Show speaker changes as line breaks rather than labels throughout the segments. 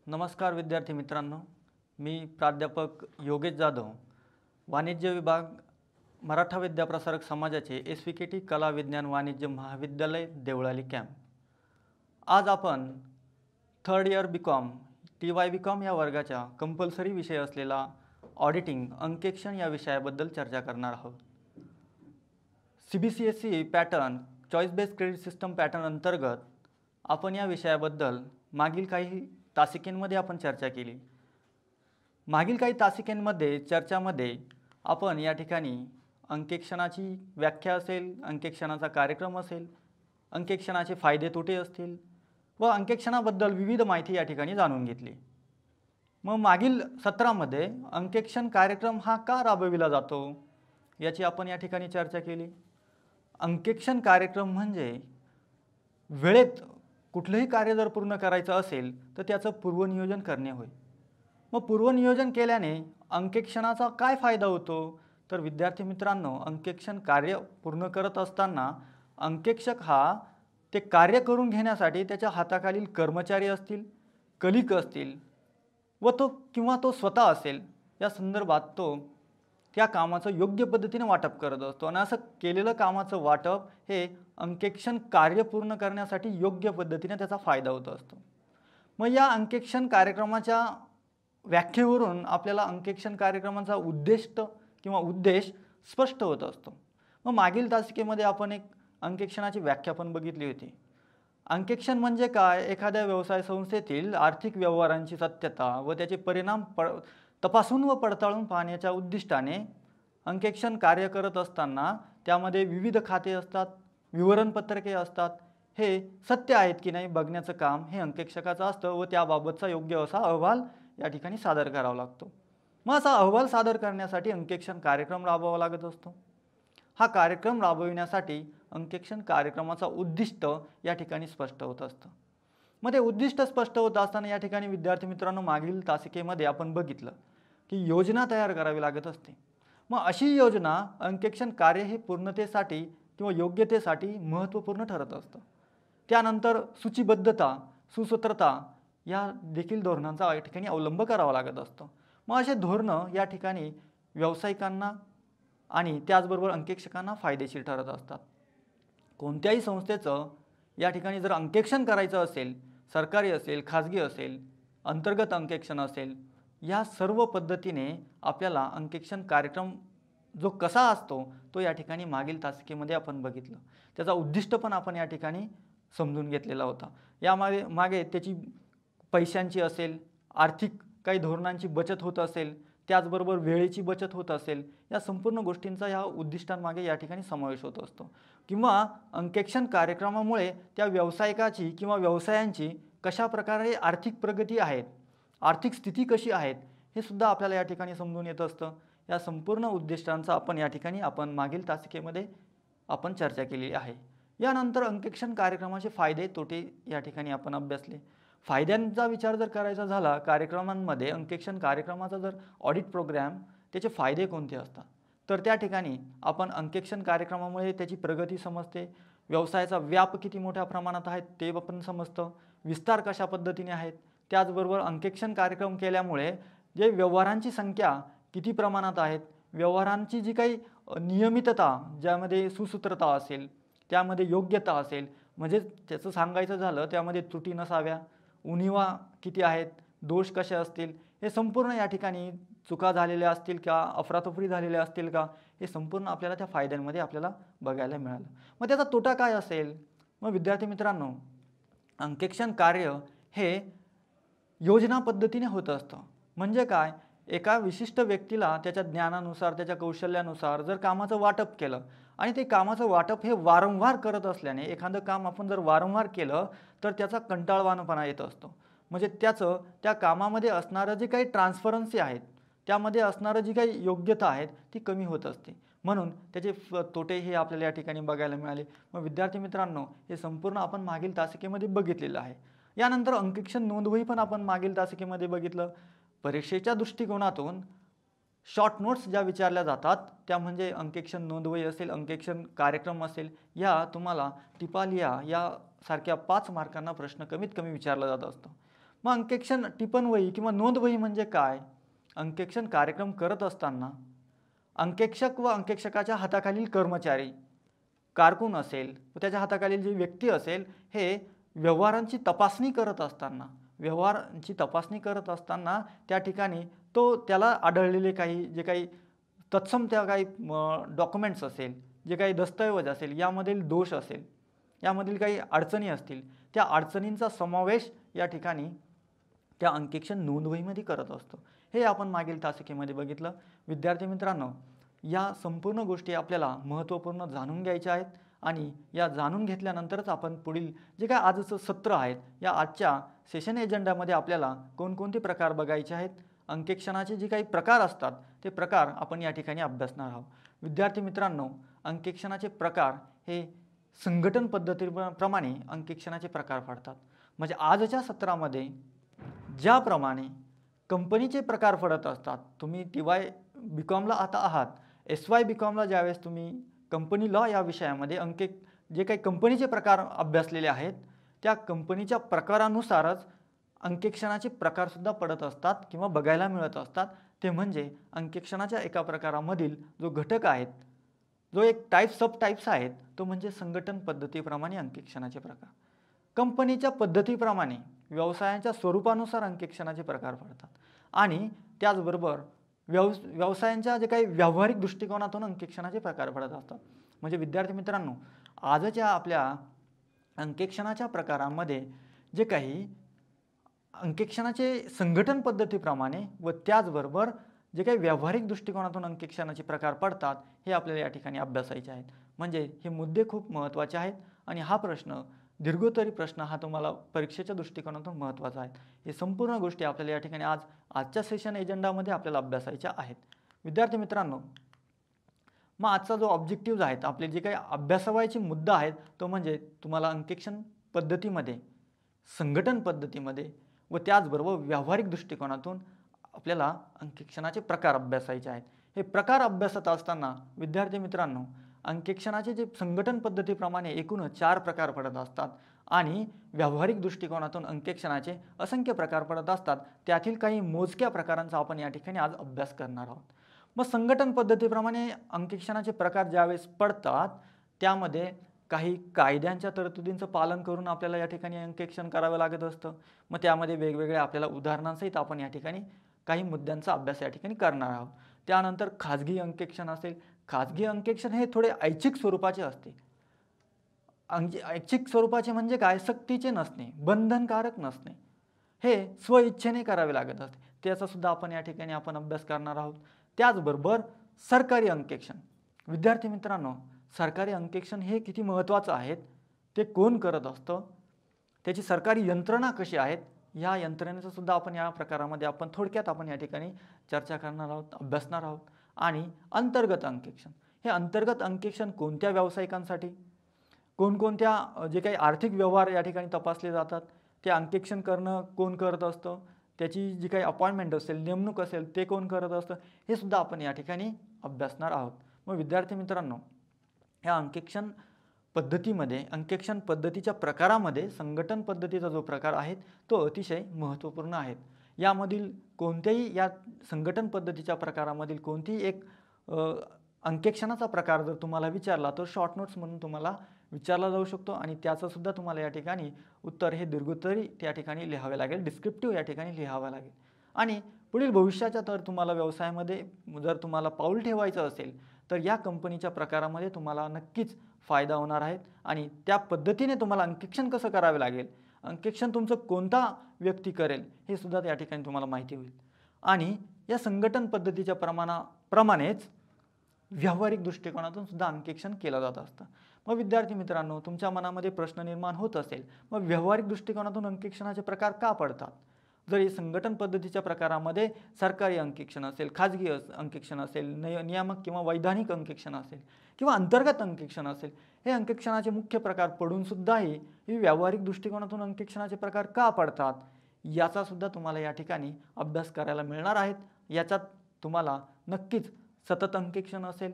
नमस्कार विद्यार्थी मित्रांनो, मी प्राध्यापक योगेश जाधव, वाणिज्य विभाग, मराठा विद्याप्रसारक समाजाचे SVKT कला विज्ञान वाणिज्य महाविद्यालय देवळाली कॅम्प। आज आपण third year BCom TY BCom या वर्गाच्या कंपल्सरी विषय असलेला ऑडिटिंग अंकेक्षण या विषयाबद्दल चर्चा करणार आहोत। CBCSE pattern choice based credit system pattern अंतर्गत आपण या विषयाबद्दल मागील काही तासिकेंमध्ये आपण चर्चा केली। मागील काही तासिकेंमध्ये चर्चामध्ये आपण या ठिकाणी अंकेक्षणाची व्याख्या असेल, अंकेक्षणाचा कार्यक्रम असेल, अंकेक्षणाचे फायदे तोटे असतील व अंकेक्षणाबद्दल विविध माहिती या ठिकाणी जाणून घेतली। मग मागील सत्रामध्ये अंकेक्षण कार्यक्रम हा का राबविला जातो याची आपण या ठिकाणी चर्चा केली। अंकेक्षण कार्यक्रम म्हणजे वेळेत कुठलेही कार्य जर पूर्ण करायचं असेल तर त्याचं पूर्वनियोजन करणे होय। मग पूर्वनियोजन केल्याने अंकेक्षणाचा काय फायदा होतो तर विद्यार्थी मित्रांनो, अंकेक्षण कार्य पूर्ण करत असताना अंकेक्षक हा ते कार्य करून घेण्यासाठी त्याच्या हाताखालील कर्मचारी असतील, कलिक असतील व तो स्वतः असेल या संदर्भात तो त्या कामाचं योग्य पद्धतीने वाटप करत असतो आणि असं केलेलं कामाचं वाटप हे अंकेक्षण कार्य पूर्ण करण्यासाठी योग्य पद्धतीने त्याचा फायदा होत असतो। मग या अंकेक्षण कार्यक्रमाच्या व्याख्येवरून आपल्याला अंकेक्षण कार्यक्रमाचा उद्देश स्पष्ट होत असतो। मग मागील तासिकेमध्ये आपण एक अंकेक्षणाची व्याख्या पण बघितली होती। अंकेक्षण म्हणजे काय? एखाद्या व्यवसाय संस्थेतील आर्थिक व्यवहारांची सत्यता व त्याचे परिणाम तपासून व पडताळून पाहण्याच्या उद्दिष्टाने अंकेक्षण कार्य करत असताना त्यामध्ये विविध खाते असतात, विवरणपत्रके असतात, हे सत्य आहेत की नाही बघण्याचं काम हे अंकेक्षकाचं असतं व त्याबाबतचा योग्य असा अहवाल या ठिकाणी सादर करावा लागतो। मग असा अहवाल सादर करण्यासाठी अंकेक्षण कार्यक्रम राबवावा लागत असतो। हा कार्यक्रम राबविण्यासाठी अंकेक्षण कार्यक्रमाचा उद्दिष्ट या ठिकाणी स्पष्ट होत असतं। मग ते उद्दिष्ट स्पष्ट होत असताना या ठिकाणी विद्यार्थी मित्रांनो, मागील तासिकेमध्ये आपण बघितलं की योजना तयार करावी लागत असते। मग अशी योजना अंकेक्षण कार्य हे पूर्णतेसाठी किंवा योग्यतेसाठी महत्त्वपूर्ण ठरत असतं। त्यानंतर सूचीबद्धता, सुसूत्रता या देखील धोरणांचा या ठिकाणी अवलंब करावा लागत असतो। मग असे धोरणं या ठिकाणी व्यावसायिकांना आणि त्याचबरोबर अंकेक्षकांना फायदेशीर ठरत असतात। कोणत्याही संस्थेचं या ठिकाणी जर अंकेक्षण करायचं असेल, सरकारी असेल, खाजगी असेल, अंतर्गत अंकेक्षण असेल, या सर्व पद्धतीने आपल्याला अंकेक्षण कार्यक्रम जो कसा असतो तो या ठिकाणी मागील तासिकेमध्ये आपण बघितलं। त्याचा उद्दिष्ट पण आपण या ठिकाणी समजून घेतलेला होता। मागे त्याची पैशांची असेल, आर्थिक काही धोरणांची बचत होत असेल, त्याचबरोबर वेळेची बचत होत असेल, या संपूर्ण गोष्टींचा या उद्दिष्टांमागे या ठिकाणी समावेश होत असतो। किंवा अंकेक्षण कार्यक्रमामुळे त्या व्यावसायिकाची किंवा व्यवसायांची कशा प्रकारे आर्थिक प्रगती आहे, आर्थिक स्थिती कशी आहे हे सुद्धा आपल्याला या ठिकाणी समजून येत असतं। या संपूर्ण उद्दिष्टांचा आपण या ठिकाणी मागील तासिकेमध्ये आपण चर्चा केलेली आहे। यानंतर अंकेक्षण कार्यक्रमाचे फायदे तोटे या ठिकाणी आपण अभ्यासले। फायद्यांचा विचार जर करायचा झाला कार्यक्रमांमध्ये, अंकेक्षण कार्यक्रमाचा जर ऑडिट प्रोग्राम त्याचे फायदे कोणते असतात तर त्या ठिकाणी आपण अंकेक्षण कार्यक्रमामुळे त्याची प्रगती समजते, व्यवसायाचा व्याप किती मोठ्या प्रमाणात आहे ते आपण समजतं, विस्तार कशा पद्धतीने आहेत, त्याचबरोबर अंकेक्षण कार्यक्रम केल्यामुळे जे व्यवहारांची संख्या किती प्रमाणात आहेत, व्यवहारांची जी काही नियमितता, ज्यामध्ये सुसूत्रता असेल, त्यामध्ये योग्यता असेल, म्हणजे त्याचं सांगायचं झालं त्यामध्ये त्रुटी नसाव्या, उणिवा किती आहेत, दोष कसे असतील, हे संपूर्ण या ठिकाणी चुका झालेल्या असतील का, अफरातफरी झालेल्या असतील का, हे संपूर्ण आपल्याला त्या फायद्यांमध्ये आपल्याला बघायला मिळालं। मग त्याचा तोटा काय असेल? मग विद्यार्थी मित्रांनो, अंकेक्षण कार्य हे योजना पद्धतीने होत असतं। म्हणजे काय? एका विशिष्ट व्यक्तीला त्याच्या ज्ञानानुसार, त्याच्या कौशल्यानुसार जर कामाचं वाटप केलं आणि ते कामाचं वाटप हे वारंवार करत असल्याने, एखादं काम आपण जर वारंवार केलं तर त्याचा कंटाळवाणपणा येत असतो। म्हणजे त्या कामामध्ये असणारं जे काही ट्रान्सफरन्सी आहेत, त्यामध्ये असणारं जी काही योग्यता आहेत ती कमी होत असते। म्हणून त्याचे तोटे हे आपल्याला या ठिकाणी बघायला मिळाले। मग विद्यार्थी मित्रांनो, हे संपूर्ण आपण मागील तासिकेमध्ये बघितलेलं आहे। यानंतर अंकेक्षण नोंदवही पण आपण मागील तासिकेमध्ये बघितलं। परीक्षेच्या दृष्टिकोनातून शॉर्ट नोट्स ज्या विचारल्या जातात त्या म्हणजे अंकेक्षण नोंदवही असेल, अंकेक्षण कार्यक्रम असेल, या तुम्हाला टिपा लिहा या सारख्या 5 मार्कांना प्रश्न कमीत कमी विचारला जात असतो। मग अंकेक्षण टिपणवही किंवा नोंदवही म्हणजे काय? अंकेक्षण कार्यक्रम करत असताना अंकेक्षक व अंकेक्षकाच्या हाताखालील कर्मचारी, कारकून असेल व त्याच्या हाताखालील जी व्यक्ती असेल, हे व्यवहारांची तपासणी करत असताना त्या ठिकाणी त्याला आढळलेले जे काही तत्सम त्या काही डॉक्युमेंट्स असेल, जे काही दस्तऐवज असेल, यामधील दोष असेल, यामधील काही अडचणी असतील, त्या अडचणींचा समावेश या ठिकाणी त्या अंकेक्षण नोंदवहीमध्ये करत असतो. हे आपण मागील तासिकेमध्ये बघितलं. विद्यार्थी मित्रांनो, या संपूर्ण गोष्टी आपल्याला महत्त्वपूर्ण जाणून घ्यायच्या आहेत आणि या जाणून घेतल्यानंतरच आपण पुढील जे काय आजचं सत्र आहेत, या आजच्या सेशन एजेंडामध्ये आपल्याला कोणकोणते प्रकार बघायचे आहेत, अंकेक्षणाचे जे काही प्रकार असतात ते प्रकार आपण या ठिकाणी अभ्यासणार आहोत. विद्यार्थी मित्रांनो, अंकेक्षणाचे प्रकार हे संघटन पद्धतीप्रमाणे अंकेक्षणाचे प्रकार पडतात. म्हणजे आजच्या सत्रामध्ये ज्याप्रमाणे कंपनीचे प्रकार पडत असतात, तुम्ही TY BComला आता आहात, SY BComला ज्यावेळेस तुम्ही कंपनी लॉ या विषयामध्ये जे काही कंपनीचे प्रकार अभ्यासलेले आहेत, त्या कंपनीच्या प्रकारानुसारच अंकेक्षणाचे प्रकारसुद्धा पडत असतात किंवा बघायला मिळत असतात. ते म्हणजे अंकेक्षणाच्या एका प्रकारामधील जो घटक आहेत, जो एक सब टाईप्स आहेत, तो म्हणजे संघटन पद्धतीप्रमाणे अंकेक्षणाचे प्रकार. कंपनीच्या पद्धतीप्रमाणे व्यवसायाच्या स्वरूपानुसार अंकेक्षणाचे प्रकार पडतात आणि त्याचबरोबर व्यवसायांच्या जे काही व्यावहारिक दृष्टिकोनातून अंकेक्षणाचे प्रकार पडत असतात. म्हणजे विद्यार्थी मित्रांनो, आजच्या आपल्या अंकेक्षणाच्या प्रकारांमध्ये जे काही अंकेक्षणाचे संघटन पद्धतीप्रमाणे व त्याचबरोबर जे काही व्यावहारिक दृष्टिकोनातून अंकेक्षणाचे प्रकार पडतात, हे आपल्याला या ठिकाणी अभ्यासायचे आहेत. म्हणजे हे मुद्दे खूप महत्त्वाचे आहेत आणि हा प्रश्न दीर्घोत्तरी प्रश्न हा तुम्हाला परीक्षेच्या दृष्टिकोनातून महत्त्वाचा आहे. हे संपूर्ण गोष्टी आपल्याला या ठिकाणी आजच्या सेशन एजेंडामध्ये आपल्याला अभ्यासायच्या आहेत. विद्यार्थी मित्रांनो, मग आजचा जो ऑब्जेक्टिव्ह आहेत, आपले जे काही अभ्यासावायचे मुद्दा आहेत, तो म्हणजे तुम्हाला अंकेक्षण पद्धतीमध्ये, संघटन पद्धतीमध्ये व त्याचबरोबर व्यावहारिक दृष्टिकोनातून आपल्याला अंकेक्षणाचे प्रकार अभ्यासायचे आहेत. हे प्रकार अभ्यासत असताना विद्यार्थी मित्रांनो, अंकेक्षणाचे जे संघटन पद्धतीप्रमाणे एकूणच 4 प्रकार पडत असतात आणि व्यावहारिक दृष्टिकोनातून अंकेक्षणाचे असंख्य प्रकार पडत असतात. त्यातील काही मोजक्या प्रकारांचा आपण या ठिकाणी आज अभ्यास करणार आहोत. मग संघटन पद्धतीप्रमाणे अंकेक्षणाचे प्रकार ज्यावेळेस पडतात, त्यामध्ये काही कायद्यांच्या तरतुदींचं पालन करून आपल्याला या ठिकाणी अंकेक्षण करावं लागत असतं. मग त्यामध्ये वेगवेगळ्या आपल्याला उदाहरणांसहित आपण या ठिकाणी काही मुद्द्यांचा अभ्यास या ठिकाणी करणार आहोत. त्यानंतर खाजगी अंकेक्षण असेल. खाजगी अंकेक्षण हे थोडे ऐच्छिक स्वरूपाचे असते. ऐच्छिक स्वरूपाचे म्हणजे काय? सक्तीचे नसणे, बंधनकारक नसणे, हे स्वइच्छेने करावे लागत असते. त्याचा सुद्धा आपण या ठिकाणी अभ्यास करणार आहोत. त्याचबरोबर सरकारी अंकेक्षण. विद्यार्थी मित्रांनो, सरकारी अंकेक्षण हे किती महत्त्वाचं आहे, ते कोण करत असतं, त्याची सरकारी यंत्रणा कशी आहेत, या यंत्रणेचं सुद्धा आपण या प्रकारामध्ये थोडक्यात आपण या ठिकाणी चर्चा करणार आहोत, अभ्यासणार आहोत. आणि अंतर्गत अंकेक्षण. हे अंतर्गत अंकेक्षण कोणत्या व्यावसायिकांसाठी, कोणकोणत्या जे काही आर्थिक व्यवहार या ठिकाणी तपासले जातात, ते अंकेक्षण करणं कोण करत असतं, त्याची जी काही अपॉइंटमेंट असेल, नेमणूक असेल, ते कोण करत असतं, हे सुद्धा आपण या ठिकाणी अभ्यासणार आहोत. मग विद्यार्थी मित्रांनो, ह्या अंकेक्षण पद्धतीच्या प्रकारामध्ये संघटन पद्धतीचा जो प्रकार आहे, तो अतिशय महत्त्वपूर्ण आहे. यामधील कोणत्याही या संघटन पद्धतीच्या प्रकारामधील कोणतीही एक अंकेक्षणाचा प्रकार जर तुम्हाला विचारला, तर शॉर्ट नोट्स म्हणून तुम्हाला विचारला जाऊ शकतो आणि त्याचं सुद्धा तुम्हाला या ठिकाणी उत्तर हे दीर्घोत्तरी त्या ठिकाणी लिहावे लागेल, डिस्क्रिप्टिव्ह या ठिकाणी लिहावं लागेल. आणि पुढील भविष्याच्या तर तुम्हाला व्यवसायामध्ये जर तुम्हाला पाऊल ठेवायचं असेल, तर या कंपनीच्या प्रकारामध्ये तुम्हाला नक्कीच फायदा होणार आहे आणि त्या पद्धतीने तुम्हाला अंकेक्षण कसं करावे लागेल, अंकेक्षण तुमचं कोणता व्यक्ती करेल, हे सुद्धा या ठिकाणी तुम्हाला माहिती होईल. आणि या संघटन पद्धतीच्या प्रमाणेच व्यावहारिक दृष्टिकोनातून सुद्धा अंकेक्षण केलं जात असतं. मग विद्यार्थी मित्रांनो, तुमच्या मनामध्ये प्रश्न निर्माण होत असेल, मग व्यावहारिक दृष्टिकोनातून अंकेक्षणाचे प्रकार का पडतात? जर हे संघटन पद्धतीच्या प्रकारामध्ये सरकारी अंकेक्षण असेल, खाजगी अंकेक्षण असेल, नियामक किंवा वैधानिक अंकेक्षण असेल किंवा अंतर्गत अंकेक्षण असेल, हे अंकेक्षणाचे मुख्य प्रकार पडून सुद्धाही हे व्यावहारिक दृष्टिकोनातून अंकेक्षणाचे प्रकार का पडतात, याचा सुद्धा तुम्हाला या ठिकाणी अभ्यास करायला मिळणार आहेत. याच्यात तुम्हाला नक्कीच सतत अंकेक्षण असेल,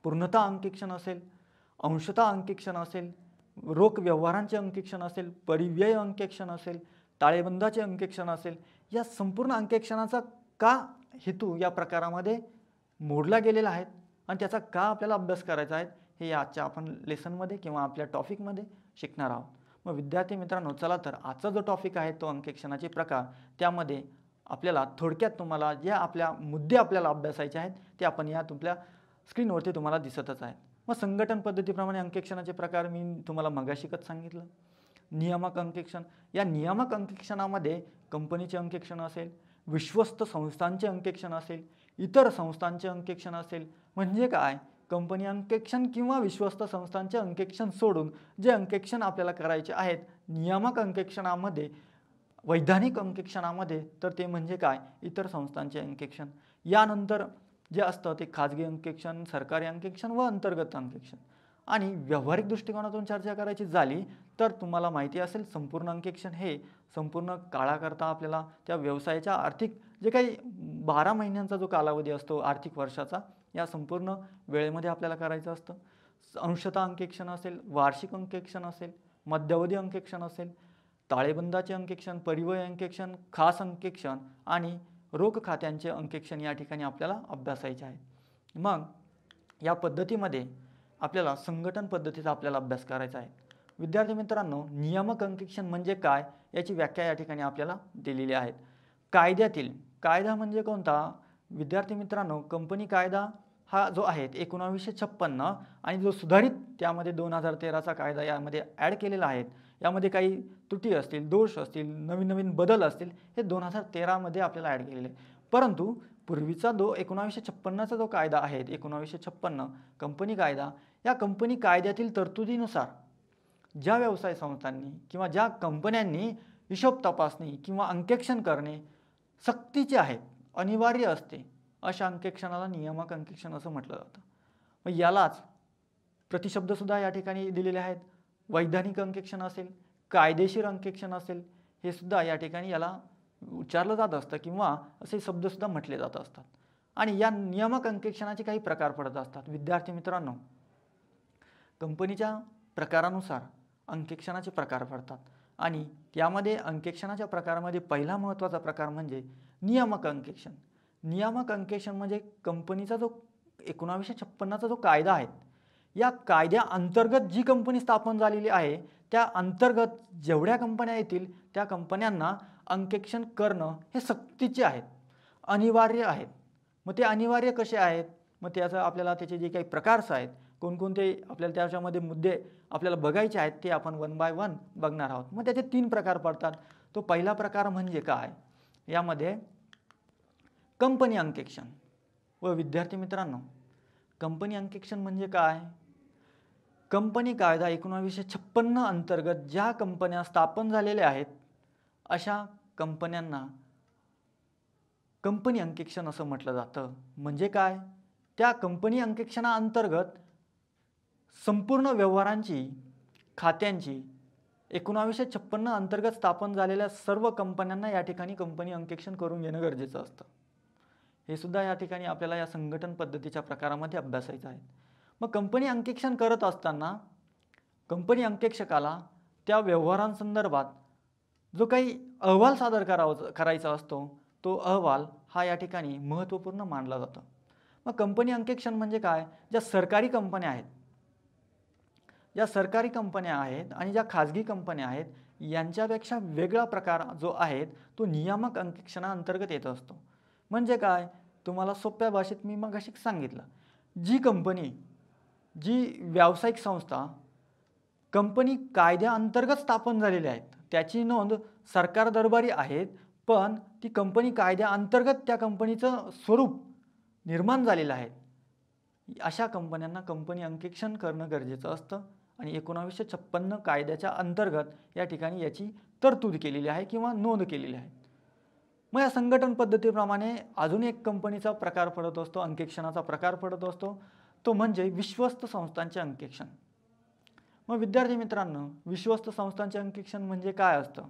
पूर्णता अंकेक्षण असेल, अंशतः अंकेक्षण असेल, रोख व्यवहारांचे अंकेक्षण असेल, परिव्यय अंकेक्षण असेल, ताळेबंदाचे अंकेक्षण असेल, या संपूर्ण अंकेक्षणाचा का हेतू या प्रकारामध्ये मोडला गेलेला आहे आणि त्याचा का आपल्याला अभ्यास करायचा आहे हे आजच्या आपण लेसनमध्ये किंवा आपल्या टॉपिकमध्ये शिकणार आहोत. मग विद्यार्थी मित्रांनो, चला तर आजचा जो टॉपिक आहे तो अंकेक्षणाचे प्रकार, त्यामध्ये आपल्याला थोडक्यात तुम्हाला जे आपल्या मुद्दे आपल्याला अभ्यासायचे आहेत ते आपण या तुमच्या स्क्रीनवरती तुम्हाला दिसतच आहेत. मग संघटन पद्धतीप्रमाणे अंकेक्षणाचे प्रकार मी तुम्हाला मगाशीच सांगितलं. नियामक अंकेक्षण, या नियामक अंकेक्षणामध्ये कंपनीचे अंकेक्षण असेल, विश्वस्त संस्थांचे अंकेक्षण असेल, इतर संस्थांचे अंकेक्षण असेल. म्हणजे काय, कंपनी अंकेक्षण किंवा विश्वस्त संस्थांचे अंकेक्षण सोडून जे अंकेक्षण आपल्याला करायचे आहेत नियामक अंकेक्षणामध्ये, वैधानिक अंकेक्षणामध्ये, तर ते म्हणजे काय, इतर संस्थांचे अंकेक्षण. यानंतर जे असतं ते खाजगी अंकेक्षण, सरकारी अंकेक्षण व अंतर्गत अंकेक्षण. आणि व्यावहारिक दृष्टिकोनातून चर्चा करायची झाली तर तुम्हाला माहिती असेल संपूर्ण अंकेक्षण हे संपूर्ण काळाकरता आपल्याला त्या व्यवसायाच्या आर्थिक जे काही 12 महिन्यांचा जो कालावधी असतो आर्थिक वर्षाचा, या संपूर्ण वेळेमध्ये आपल्याला करायचं असतं. अंशतः अंकेक्षण असेल, वार्षिक अंकेक्षण असेल, मध्यावधी अंकेक्षण असेल, ताळेबंदाचे अंकेक्षण, परिव्यय अंकेक्षण, खास अंकेक्षण आणि रोख खात्यांचे अंकेक्षण या ठिकाणी आपल्याला अभ्यासायचे आहे. मग या पद्धतीमध्ये आपल्याला संघटन पद्धतीचा आपल्याला अभ्यास करायचा आहे. विद्यार्थी मित्रांनो, नियामक अंकेक्षण म्हणजे काय याची व्याख्या या ठिकाणी आपल्याला दिलेली आहे. कायद्यातील, कायदा म्हणजे कोणता विद्यार्थी मित्रांनो, कंपनी कायदा हा जो आहे 1956 आणि जो सुधारित त्यामध्ये 2013चा कायदा यामध्ये ॲड केलेला आहे. यामध्ये काही त्रुटी असतील, दोष असतील, नवीन नवीन बदल असतील, हे 2013मध्ये आपल्याला ॲड केलेले आहे. परंतु पूर्वीचा 1956चा जो कायदा आहे 1956 कंपनी कायदा, या कंपनी कायद्यातील तरतुदीनुसार ज्या व्यवसाय संस्थांनी किंवा ज्या कंपन्यांनी हिशोब तपासणी किंवा अंकेक्षण करणे सक्तीचे आहे, अनिवार्य असते, अशा अंकेक्षणाला नियामक अंकेक्षण असं म्हटलं जातं. मग यालाच प्रतिशब्दसुद्धा या ठिकाणी दिलेले आहेत. वैधानिक अंकेक्षण असेल, कायदेशीर अंकेक्षण असेल, हे सुद्धा या ठिकाणी याला उच्चारलं जात असतं किंवा असे शब्दसुद्धा म्हटले जात असतात. आणि या नियामक अंकेक्षणाचे काही प्रकार पडत असतात. विद्यार्थी मित्रांनो, कंपनीच्या प्रकारानुसार अंकेक्षणाचे प्रकार पडतात आणि त्यामध्ये अंकेक्षणाच्या प्रकारामध्ये पहिला महत्त्वाचा प्रकार म्हणजे नियामक अंकेक्षण. नियामक अंकेक्षण म्हणजे कंपनीचा जो 1956चा जो कायदा आहे, या कायद्या अंतर्गत जी कंपनी स्थापन झालेली आहे त्या अंतर्गत जेवढ्या कंपन्या येतील त्या कंपन्यांना अंकेक्षण करणं हे सक्तीचे आहेत, अनिवार्य आहेत. मग ते अनिवार्य कसे आहेत, मग त्याचं आपल्याला त्याचे जे काही प्रकारस आहेत, कोणकोणते आपल्याला त्याच्यामध्ये मुद्दे आपल्याला बघायचे आहेत ते आपण 1 बाय 1 बघणार आहोत. मग त्याचे 3 प्रकार पडतात. तो पहिला प्रकार म्हणजे काय, यामध्ये कंपनी अंकेक्षण. व विद्यार्थी मित्रांनो, कंपनी अंकेक्षण म्हणजे काय, कंपनी कायदा 1956 अंतर्गत ज्या कंपन्या स्थापन झालेल्या आहेत अशा कंपन्यांना कंपनी अंकेक्षण असं म्हटलं जातं. म्हणजे काय, त्या कंपनी अंकेक्षणाअंतर्गत संपूर्ण व्यवहारांची, खात्यांची 1956 अंतर्गत स्थापन झालेल्या सर्व कंपन्यांना या ठिकाणी कंपनी अंकेक्षण करून घेणं गरजेचं असतं. हे सुद्धा या ठिकाणी आपल्याला या संघटन पद्धतीच्या प्रकारामध्ये अभ्यासायचं आहे. मग कंपनी अंकेक्षण करत असताना कंपनी अंकेक्षकाला त्या व्यवहारांसंदर्भात जो काही अहवाल सादर करायचा असतो तो अहवाल हा या ठिकाणी महत्त्वपूर्ण मानला जातो. मग कंपनी अंकेक्षण म्हणजे काय, ज्या सरकारी कंपन्या आहेत, ज्या सरकारी कंपन्या आहेत आणि ज्या खाजगी कंपन्या आहेत यांच्यापेक्षा वेगळा प्रकार जो आहे तो नियामक अंकेक्षणाअंतर्गत येत असतो. म्हणजे काय, तुम्हाला सोप्या भाषेत मी मगाशी सांगितलं, जी कंपनी, जी व्यावसायिक संस्था कंपनी कायद्याअंतर्गत स्थापन झालेली आहेत त्याची नोंद सरकार दरबारी आहेत, पण ती कंपनी कायद्याअंतर्गत त्या कंपनीचं स्वरूप निर्माण झालेलं आहे, अशा कंपन्यांना कंपनी अंकेक्षण करणं गरजेचं असतं. आणि 1956 कायद्याच्या अंतर्गत या ठिकाणी याची तरतूद केलेली आहे किंवा नोंद केलेली आहे. मग या संघटन पद्धतीप्रमाणे अजून एक कंपनीचा प्रकार पडत असतो, अंकेक्षणाचा प्रकार पडत असतो, तो म्हणजे विश्वस्त संस्थांचे अंकेक्षण. मग विद्यार्थी मित्रांनो, विश्वस्त संस्थांचे अंकेक्षण म्हणजे काय असतं,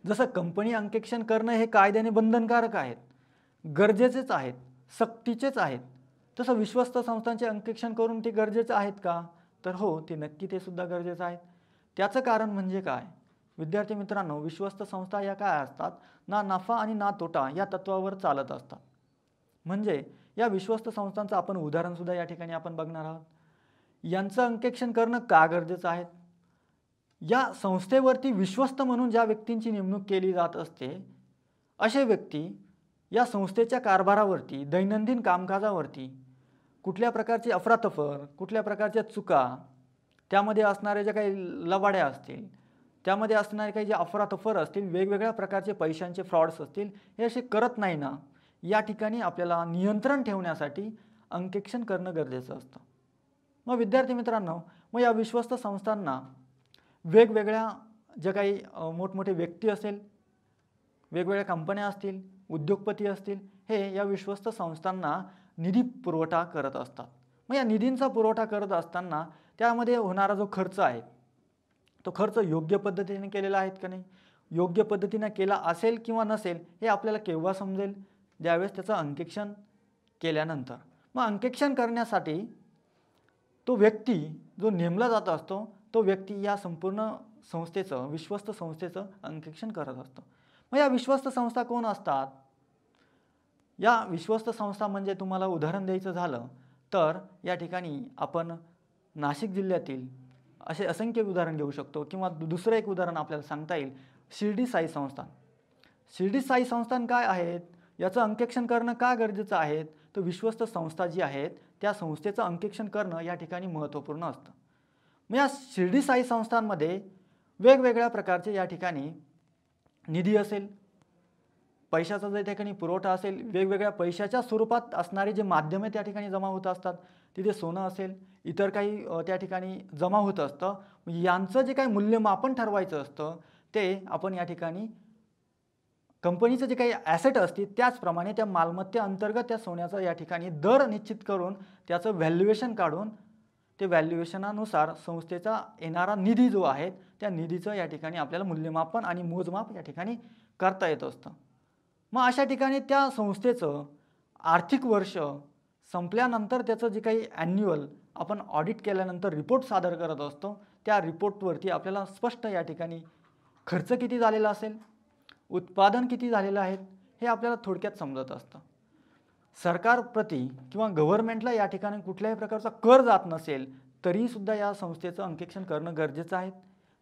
जसं कंपनी अंकेक्षण करणं हे कायद्याने बंधनकारक आहेत, गरजेचेच आहेत, सक्तीचेच आहेत, तसं विश्वस्त संस्थांचे अंकेक्षण करून ते गरजेचं आहेत का, तर हो, ते नक्की ते सुद्धा गरजेचं आहे. त्याचं कारण म्हणजे काय, विद्यार्थी मित्रांनो, विश्वस्त संस्था या काय असतात, ना नफा आणि ना तोटा या तत्वावर चालत असतात. म्हणजे या विश्वस्त संस्थांचं आपण उदाहरणसुद्धा या ठिकाणी आपण बघणार आहोत. यांचं अंकेक्षण करणं का गरजेचं आहे? या संस्थेवरती विश्वस्त म्हणून ज्या व्यक्तींची नेमणूक केली जात असते, असे व्यक्ती या संस्थेच्या कारभारावरती, दैनंदिन कामकाजावरती कुठल्या प्रकारची अफरातफर, कुठल्या प्रकारच्या चुका, त्यामध्ये असणाऱ्या ज्या काही लवाड्या असतील, त्यामध्ये असणारे काही जे अफरातफर असतील, वेगवेगळ्या प्रकारचे पैशांचे फ्रॉड्स असतील, हे असे करत नाही ना, या ठिकाणी आपल्याला नियंत्रण ठेवण्यासाठी अंकेक्षण करणं गरजेचं असतं. मग विद्यार्थी मित्रांनो, मग या विश्वस्त संस्थांना वेगवेगळ्या ज्या काही मोठमोठे व्यक्ती असेल, वेगवेगळ्या कंपन्या असतील, उद्योगपती असतील, हे या विश्वस्त संस्थांना निधी पुरवठा करत असतात. मग या निधींचा पुरवठा करत असताना त्यामध्ये होणारा जो खर्च आहे, तो खर्च योग्य पद्धतीने केलेला आहे का नाही, योग्य पद्धतीने केला असेल किंवा नसेल, हे आपल्याला केव्हा समजेल? ज्यावेळेस त्याचं अंकेक्षण केल्यानंतर. मग अंकेक्षण करण्यासाठी तो व्यक्ती जो नेमला जात असतो, तो व्यक्ती या संपूर्ण संस्थेचं, विश्वस्त संस्थेचं अंकेक्षण करत असतो. मग या विश्वस्त संस्था कोण असतात? या विश्वस्त संस्था म्हणजे तुम्हाला उदाहरण द्यायचं झालं तर या ठिकाणी आपण नाशिक जिल्ह्यातील असे असंख्य उदाहरण घेऊ शकतो, किंवा दुसरं एक उदाहरण आपल्याला सांगता येईल, शिर्डी साई संस्थान. शिर्डी साई संस्थान काय आहेत, याचं अंकेक्षण करणं का गरजेचं आहे? तर विश्वस्त संस्था जी आहेत त्या संस्थेचं अंकेक्षण करणं या ठिकाणी महत्त्वपूर्ण असतं. मग या शिर्डी साई संस्थांमध्ये वेगवेगळ्या प्रकारचे या ठिकाणी निधी असेल, पैशाचा जर त्या ठिकाणी पुरवठा असेल, वेगवेगळ्या पैशाच्या स्वरूपात असणारे जे माध्यमे त्या ठिकाणी जमा होत असतात, तिथे सोनं असेल, इतर काही त्या ठिकाणी जमा होत असतं. यांचं जे काही मूल्यमापन ठरवायचं असतं ते आपण या ठिकाणी कंपनीचं जे काही ॲसेट असतील त्याचप्रमाणे त्या मालमत्तेअंतर्गत त्या सोन्याचा या ठिकाणी दर निश्चित करून त्याचं व्हॅल्युएशन काढून ते व्हॅल्युएशनानुसार संस्थेचा येणारा निधी जो आहे त्या निधीचं या ठिकाणी आपल्याला मूल्यमापन आणि मोजमाप या ठिकाणी करता येत असतं. मग अशा ठिकाणी त्या संस्थेचं आर्थिक वर्ष संपल्यानंतर त्याचं जे काही ॲन्युअल आपण ऑडिट केल्यानंतर रिपोर्ट सादर करत असतो, त्या रिपोर्टवरती आपल्याला स्पष्ट या ठिकाणी खर्च किती झालेला असेल, उत्पादन किती झालेलं आहे, हे आपल्याला थोडक्यात समजत असतं. सरकारप्रती किंवा गव्हर्नमेंटला या ठिकाणी कुठल्याही प्रकारचा कर जात नसेल तरीसुद्धा या संस्थेचं अंकेक्षण करणं गरजेचं आहे.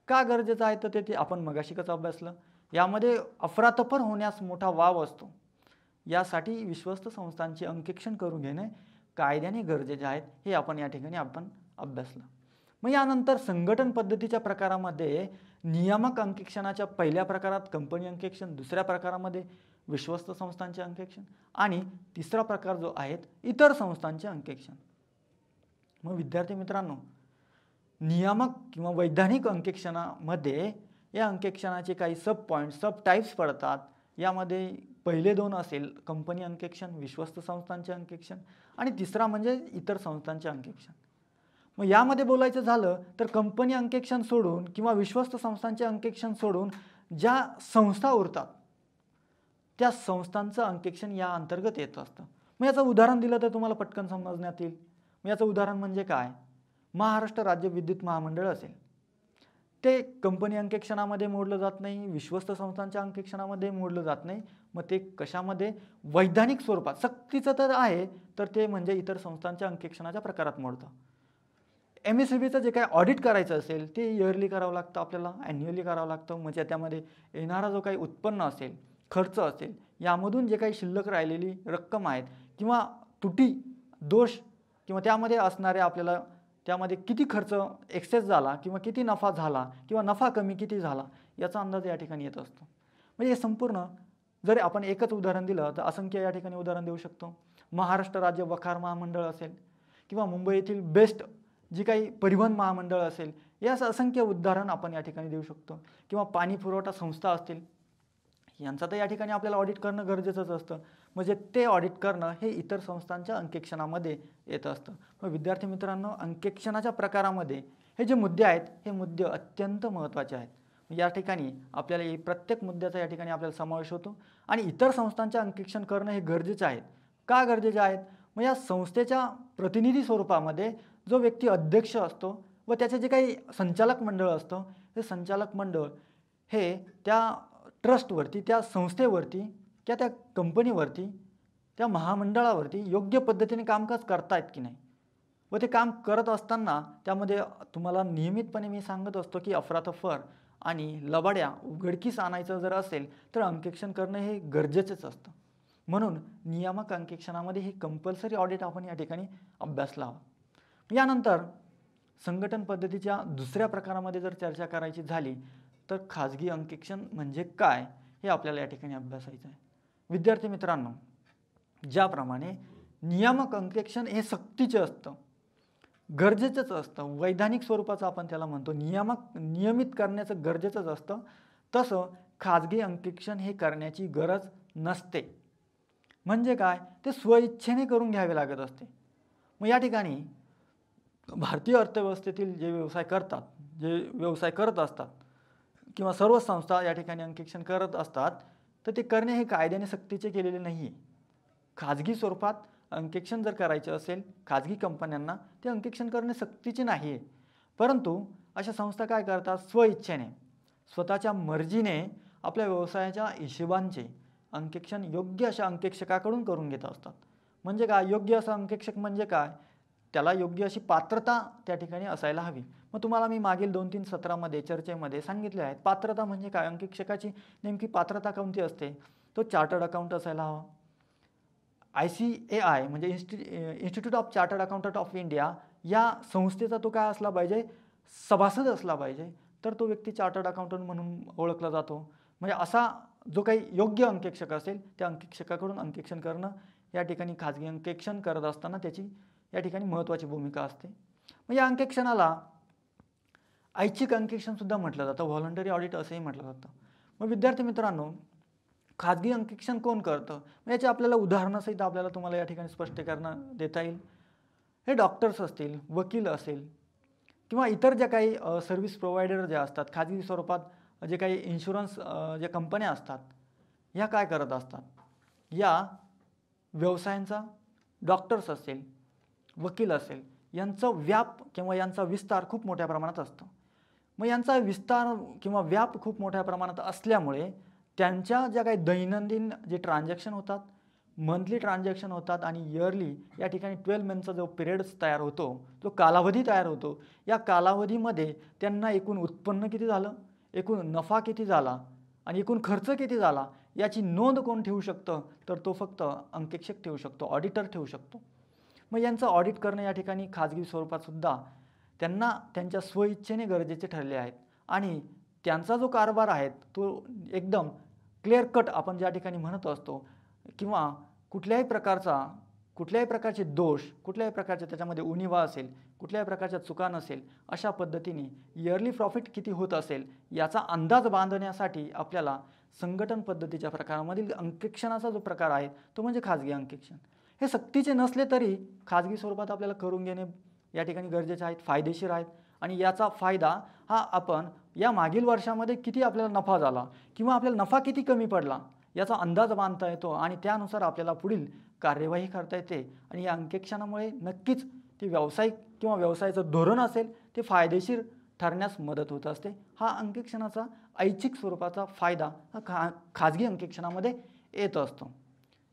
का गरजेचं आहे तर ते आपण मगाशीच अभ्यासलं. यामध्ये अफरातफर होण्यास मोठा वाव असतो. यासाठी विश्वस्त संस्थांचे अंकेक्षण करून घेणे कायद्याने गरजेचे आहेत, हे आपण या ठिकाणी अभ्यासलं. मग यानंतर संघटन पद्धतीच्या प्रकारामध्ये नियामक अंकेक्षणाच्या पहिल्या प्रकारात कंपनी अंकेक्षण, दुसऱ्या प्रकारामध्ये विश्वस्त संस्थांचे अंकेक्षण आणि तिसरा प्रकार जो आहे इतर संस्थांचे अंकेक्षण. मग विद्यार्थी मित्रांनो, नियामक किंवा वैधानिक अंकेक्षणामध्ये या अंकेक्षणाचे काही सब पॉईंट, सब टाईप्स पडतात. यामध्ये पहिले दोन असेल कंपनी अंकेक्षण, विश्वस्त संस्थांचे अंकेक्षण आणि तिसरा म्हणजे इतर संस्थांचे अंकेक्षण. मग यामध्ये बोलायचं झालं तर कंपनी अंकेक्षण सोडून किंवा विश्वस्त संस्थांचे अंकेक्षण सोडून ज्या संस्था उरतात त्या संस्थांचं अंकेक्षण या अंतर्गत येत असतं. मग याचं उदाहरण दिलं तर तुम्हाला पटकन समजण्यात येईल. मग याचं उदाहरण म्हणजे काय, महाराष्ट्र राज्य विद्युत महामंडळ असेल, ते कंपनी अंकेक्षणामध्ये मोडलं जात नाही, विश्वस्त संस्थांच्या अंकेक्षणामध्ये मोडलं जात नाही. मग ते कशामध्ये, वैधानिक स्वरूपात, सक्तीचं तर आहे तर ते म्हणजे इतर संस्थांच्या अंकेक्षणाच्या प्रकारात मोडतं. MSCBचं जे काही ऑडिट करायचं असेल ते इयरली करावं लागतं, आपल्याला ॲन्युअली करावं लागतं. म्हणजे त्यामध्ये येणारा जो काही उत्पन्न असेल, खर्च असेल, यामधून जे काही शिल्लक राहिलेली रक्कम आहेत किंवा त्रुटी, दोष किंवा त्यामध्ये असणारे आपल्याला त्यामध्ये किती खर्च एक्सेस झाला किंवा किती नफा झाला किंवा नफा कमी किती झाला याचा अंदाज या ठिकाणी येत असतो. म्हणजे हे संपूर्ण जरी आपण एकच उदाहरण दिलं तर असंख्य या ठिकाणी उदाहरण देऊ शकतो. महाराष्ट्र राज्य वखार महामंडळ असेल किंवा मुंबई येथील बेस्ट जी काही परिवहन महामंडळ असेल, याचं असंख्य उदाहरण आपण या ठिकाणी देऊ शकतो. किंवा पाणी पुरवठा संस्था असतील, यांचा तर या ठिकाणी आपल्याला ऑडिट करणं गरजेचंच असतं. म्हणजे ते ऑडिट करणं हे इतर संस्थांच्या अंकेक्षणामध्ये येत असतं. मग विद्यार्थी मित्रांनो, अंकेक्षणाच्या प्रकारामध्ये हे जे मुद्दे आहेत हे मुद्दे अत्यंत महत्त्वाचे आहेत. या ठिकाणी आपल्याला प्रत्येक मुद्द्याचा या ठिकाणी आपल्याला समावेश होतो आणि इतर संस्थांचे अंकेक्षण करणं हे गरजेचं आहे. का गरजेचे आहेत? मग या संस्थेच्या प्रतिनिधी स्वरूपामध्ये जो व्यक्ती अध्यक्ष असतो व त्याचे जे काही संचालक मंडळ असतं, हे संचालक मंडळ हे त्या ट्रस्टवरती, त्या संस्थेवरती किंवा त्या कंपनीवरती, त्या महामंडळावरती योग्य पद्धतीने कामकाज करतायत की नाही, व ते काम करत असताना त्यामध्ये तुम्हाला नियमितपणे मी सांगत असतो की अफरातफर आणि लबाड्या उघडकीस आणायचं जर असेल तर अंकेक्षण करणं हे गरजेचंच असतं. म्हणून नियामक अंकेक्षणामध्ये ही कंपल्सरी ऑडिट आपण या ठिकाणी अभ्यासला हवा. यानंतर संघटन पद्धतीच्या दुसऱ्या प्रकारामध्ये जर चर्चा करायची झाली तर खाजगी अंकेक्षण म्हणजे काय हे आपल्याला या ठिकाणी अभ्यासायचं आहे. विद्यार्थी मित्रांनो, ज्याप्रमाणे नियामक अंकेक्षण हे सक्तीचे असतं, गरजेचंच असतं, वैधानिक स्वरूपाचं आपण त्याला म्हणतो, नियमित करण्याचं गरजेचंच असतं, तसं खाजगी अंकेक्षण हे करण्याची गरज नसते. म्हणजे काय, ते स्वइच्छेने करून घ्यावे लागत असते. मग या ठिकाणी भारतीय अर्थव्यवस्थेतील जे व्यवसाय करत असतात किंवा सर्व संस्था या ठिकाणी अंकेक्षण करत असतात, तर ते करणे हे कायद्याने सक्तीचे केलेले नाही आहे. खाजगी स्वरूपात अंकेक्षण जर करायचे असेल खाजगी कंपन्यांना, ते अंकेक्षण करणे सक्तीचे नाही आहे. परंतु अशा संस्था काय करतात, स्वइच्छेने स्वतःच्या मर्जीने आपल्या व्यवसायाच्या हिशोबांचे अंकेक्षण योग्य अशा अंकेक्षकाकडून करून घेत असतात. म्हणजे काय, योग्य असा अंकेक्षक म्हणजे काय, त्याला योग्य अशी पात्रता त्या ठिकाणी असायला हवी. मग तुम्हाला मी मागील 2-3 सत्रामध्ये चर्चेमध्ये सांगितले आहे, पात्रता म्हणजे काय, अंकेक्षकाची नेमकी पात्रता कोणती असते, तो चार्टर्ड अकाउंट असायला हवा. ICAI म्हणजे institute of chartered accountant of India या संस्थेचा तो काय असला पाहिजे, सभासद असला पाहिजे, तर तो व्यक्ती चार्टर्ड अकाउंटंट म्हणून ओळखला जातो. म्हणजे असा जो काही योग्य अंकेक्षक असेल त्या अंकेक्षकाकडून अंकेक्षण करणं या ठिकाणी खाजगी अंकेक्षण करत असताना त्याची या ठिकाणी महत्त्वाची भूमिका असते. मग या अंकेक्षणाला ऐच्छिक अंकेक्षणसुद्धा म्हटलं जातं, व्हॉलंटरी ऑडिट असंही म्हटलं जातं. मग विद्यार्थी मित्रांनो, खाजगी अंकेक्षण कोण करतं, याचे आपल्याला उदाहरणासहित तुम्हाला या ठिकाणी स्पष्टीकरण देता येईल. हे डॉक्टर्स असतील, वकील असेल किंवा इतर ज्या काही सर्व्हिस प्रोव्हायडर ज्या असतात, खाजगी स्वरूपात जे काही इन्शुरन्स ज्या कंपन्या असतात, ह्या काय करत असतात, या व्यवसायांचा डॉक्टर्स असेल, वकील असेल, यांचा व्याप किंवा यांचा विस्तार खूप मोठ्या प्रमाणात असतो. मग यांचा विस्तार किंवा व्याप खूप मोठ्या प्रमाणात असल्यामुळे त्यांच्या ज्या काही दैनंदिन जे ट्रान्झॅक्शन होतात, मंथली ट्रान्झॅक्शन होतात आणि इयरली या ठिकाणी 12 मंथचा जो पिरियड्स तयार होतो, जो कालावधी तयार होतो, या कालावधीमध्ये त्यांना एकूण उत्पन्न किती झालं, एकूण नफा किती झाला आणि एकूण खर्च किती झाला याची नोंद कोण ठेवू शकतं, तर तो फक्त अंकेक्षक ठेवू शकतो, ऑडिटर ठेवू शकतो. मग यांचं ऑडिट करणं या ठिकाणी खाजगी स्वरूपात सुद्धा त्यांना त्यांच्या स्वइच्छेने गरजेचे ठरले आहेत आणि त्यांचा जो कारभार आहे तो एकदम क्लिअर कट आपण ज्या ठिकाणी म्हणत असतो किंवा कुठल्याही प्रकारचे दोष, कुठल्याही प्रकारचे त्याच्यामध्ये उणिवा असेल, कुठल्याही प्रकारच्या चुका नसेल, अशा पद्धतीने इयरली प्रॉफिट किती होत असेल याचा अंदाज बांधण्यासाठी आपल्याला संघटन पद्धतीच्या प्रकारामधील अंकेक्षणाचा जो प्रकार आहे तो म्हणजे खाजगी अंकेक्षण. हे सक्तीचे नसले तरी खाजगी स्वरूपात आपल्याला करून घेणे या ठिकाणी गरजेचे आहेत, फायदेशीर आहेत आणि याचा फायदा हा आपण या मागील वर्षामध्ये किती आपल्याला नफा झाला किंवा आपल्याला नफा किती कमी पडला याचा अंदाज बांधता येतो आणि त्यानुसार आपल्याला पुढील कार्यवाही करता येते आणि या अंकेक्षणामुळे नक्कीच ते व्यावसायिक किंवा व्यवसायाचं धोरण असेल ते फायदेशीर ठरण्यास मदत होत असते. हा अंकेक्षणाचा ऐच्छिक स्वरूपाचा फायदा हा खाजगी अंकेक्षणामध्ये येत असतो.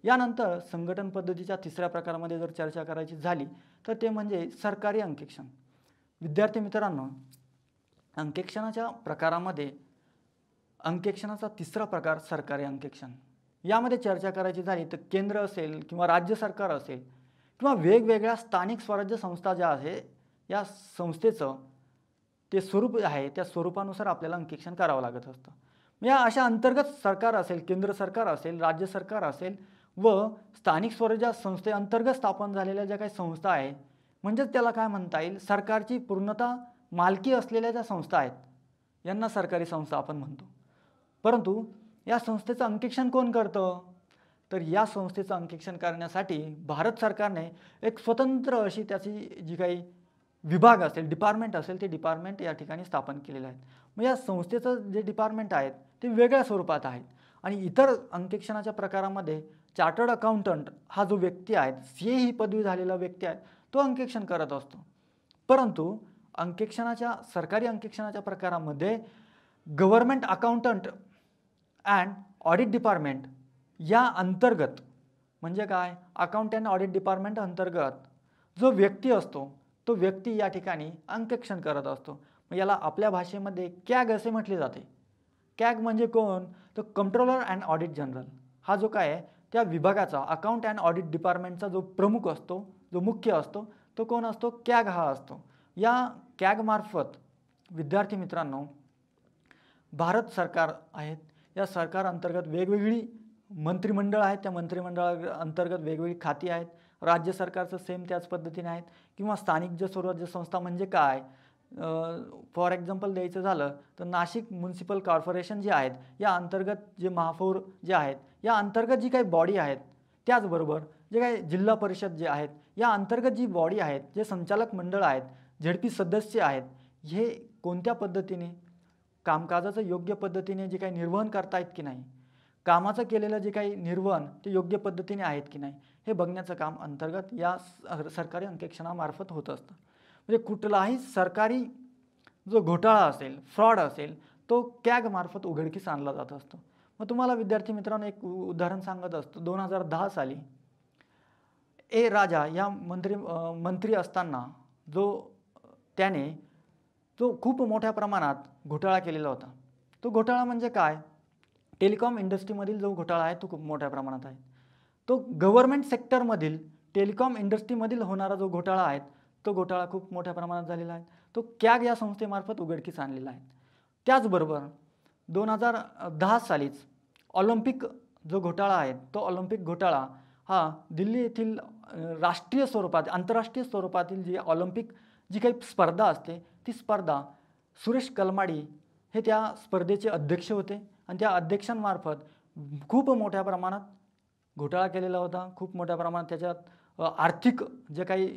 यानंतर संघटन पद्धतीच्या तिसऱ्या प्रकारामध्ये जर चर्चा करायची झाली तर ते म्हणजे सरकारी अंकेक्षण. विद्यार्थी मित्रांनो, अंकेक्षणाच्या प्रकारामध्ये अंकेक्षणाचा तिसरा प्रकार सरकारी अंकेक्षण. यामध्ये चर्चा करायची झाली तर केंद्र असेल किंवा राज्य सरकार असेल किंवा वेगवेगळ्या स्थानिक स्वराज्य संस्था ज्या आहे या संस्थेचं ते स्वरूप आहे त्या स्वरूपानुसार आपल्याला अंकेक्षण करावं लागत असतं. या अशा अंतर्गत सरकार असेल, केंद्र सरकार असेल, राज्य सरकार असेल व स्थानिक स्वराज्य संस्थेअंतर्गत स्थापन झालेल्या ज्या काही संस्था आहेत म्हणजेच त्याला काय म्हणता येईल, सरकारची पूर्णतः मालकी असलेल्या ज्या संस्था आहेत यांना सरकारी संस्था आपण म्हणतो. परंतु या संस्थेचं अंकेक्षण कोण करतं, तर या संस्थेचं अंकेक्षण करण्यासाठी भारत सरकारने एक स्वतंत्र अशी त्याची जी काही विभाग असेल, डिपार्टमेंट असेल, ते डिपार्टमेंट या ठिकाणी स्थापन केलेलं आहे. मग या संस्थेचं जे डिपार्टमेंट आहेत ते वेगळ्या स्वरूपात आहेत आणि इतर अंकेक्षणाच्या प्रकारामध्ये चार्टर्ड अकाउंटंट हा जो व्यक्ती आहे, CA ही पदवी झालेला व्यक्ती आहे, तो अंकेक्षण करत असतो. परंतु सरकारी अंकेक्षणाच्या प्रकारामध्ये government accountant and audit department या अंतर्गत, म्हणजे काय, अकाउंट अँड ऑडिट डिपार्टमेंट अंतर्गत जो व्यक्ती असतो तो व्यक्ती या ठिकाणी अंकेक्षण करत असतो. मग याला आपल्या भाषेमध्ये कॅग असे म्हटले जाते. कॅग म्हणजे कोण, तर कंट्रोलर अँड ऑडिट जनरल. हा जो काय आहे त्या विभागाचा, अकाउंट अँड ऑडिट डिपार्टमेंटचा जो प्रमुख असतो, जो मुख्य असतो, तो कोण असतो, कॅग हा असतो. या कॅग मार्फत विद्यार्थी मित्रांनो भारत सरकार आहेत, या सरकार अंतर्गत वेगवेगळी मंत्रिमंडळ आहेत, त्या मंत्रिमंडळा अंतर्गत वेगवेगळी खाती आहेत. राज्य सरकारचं सेम त्याच पद्धतीने आहेत, किंवा स्थानिक जे स्वराज्य संस्था म्हणजे काय, फॉर एक्झाम्पल द्यायचं झालं तर नाशिक म्युन्सिपल कॉर्पोरेशन जे आहेत या अंतर्गत जे महापौर जे आहेत या अंतर्गत जी काही बॉडी आहेत, त्याचबरोबर जे काही जिल्हा परिषद जे आहेत या अंतर्गत जी बॉडी आहेत, जे संचालक मंडळ आहेत, झेडपी सदस्य आहेत, हे कोणत्या पद्धतीने कामकाजाचं योग्य पद्धतीने जे काही निर्वहन करतायत की नाही, कामाचं केलेलं जे काही निर्वहन ते योग्य पद्धतीने आहेत की नाही, हे बघण्याचं काम अंतर्गत या सरकारी अंकेक्षणामार्फत होत असतं. म्हणजे कुठलाही सरकारी जो घोटाळा असेल, फ्रॉड असेल, तो कॅग मार्फत उघडकीस आणला जात असतो. मग तुम्हाला विद्यार्थी मित्रांनो एक उदाहरण सांगत असतो. 2010 साली ए राजा या मंत्री असताना त्याने खूप मोठ्या प्रमाणात घोटाळा केलेला होता. तो घोटाळा म्हणजे काय, टेलिकॉम इंडस्ट्रीमधील जो घोटाळा आहे तो खूप मोठ्या प्रमाणात आहे. तो गव्हर्नमेंट सेक्टरमधील टेलिकॉम इंडस्ट्रीमधील होणारा जो घोटाळा आहे तो घोटाळा खूप मोठ्या प्रमाणात झालेला आहे. तो कॅग या संस्थेमार्फत उघडकीस आणलेला आहे. त्याचबरोबर 2010 सालीच ऑलिम्पिक जो घोटाळा आहे तो ऑलिम्पिक घोटाळा हा दिल्ली येथील राष्ट्रीय स्वरूपात, आंतरराष्ट्रीय स्वरूपातील जी ऑलिम्पिक जी काही स्पर्धा असते ती स्पर्धा सुरेश कलमाडी हे त्या स्पर्धेचे अध्यक्ष होते आणि त्या अध्यक्षांमार्फत खूप मोठ्या प्रमाणात घोटाळा केलेला होता. खूप मोठ्या प्रमाणात त्याच्यात आर्थिक जे काही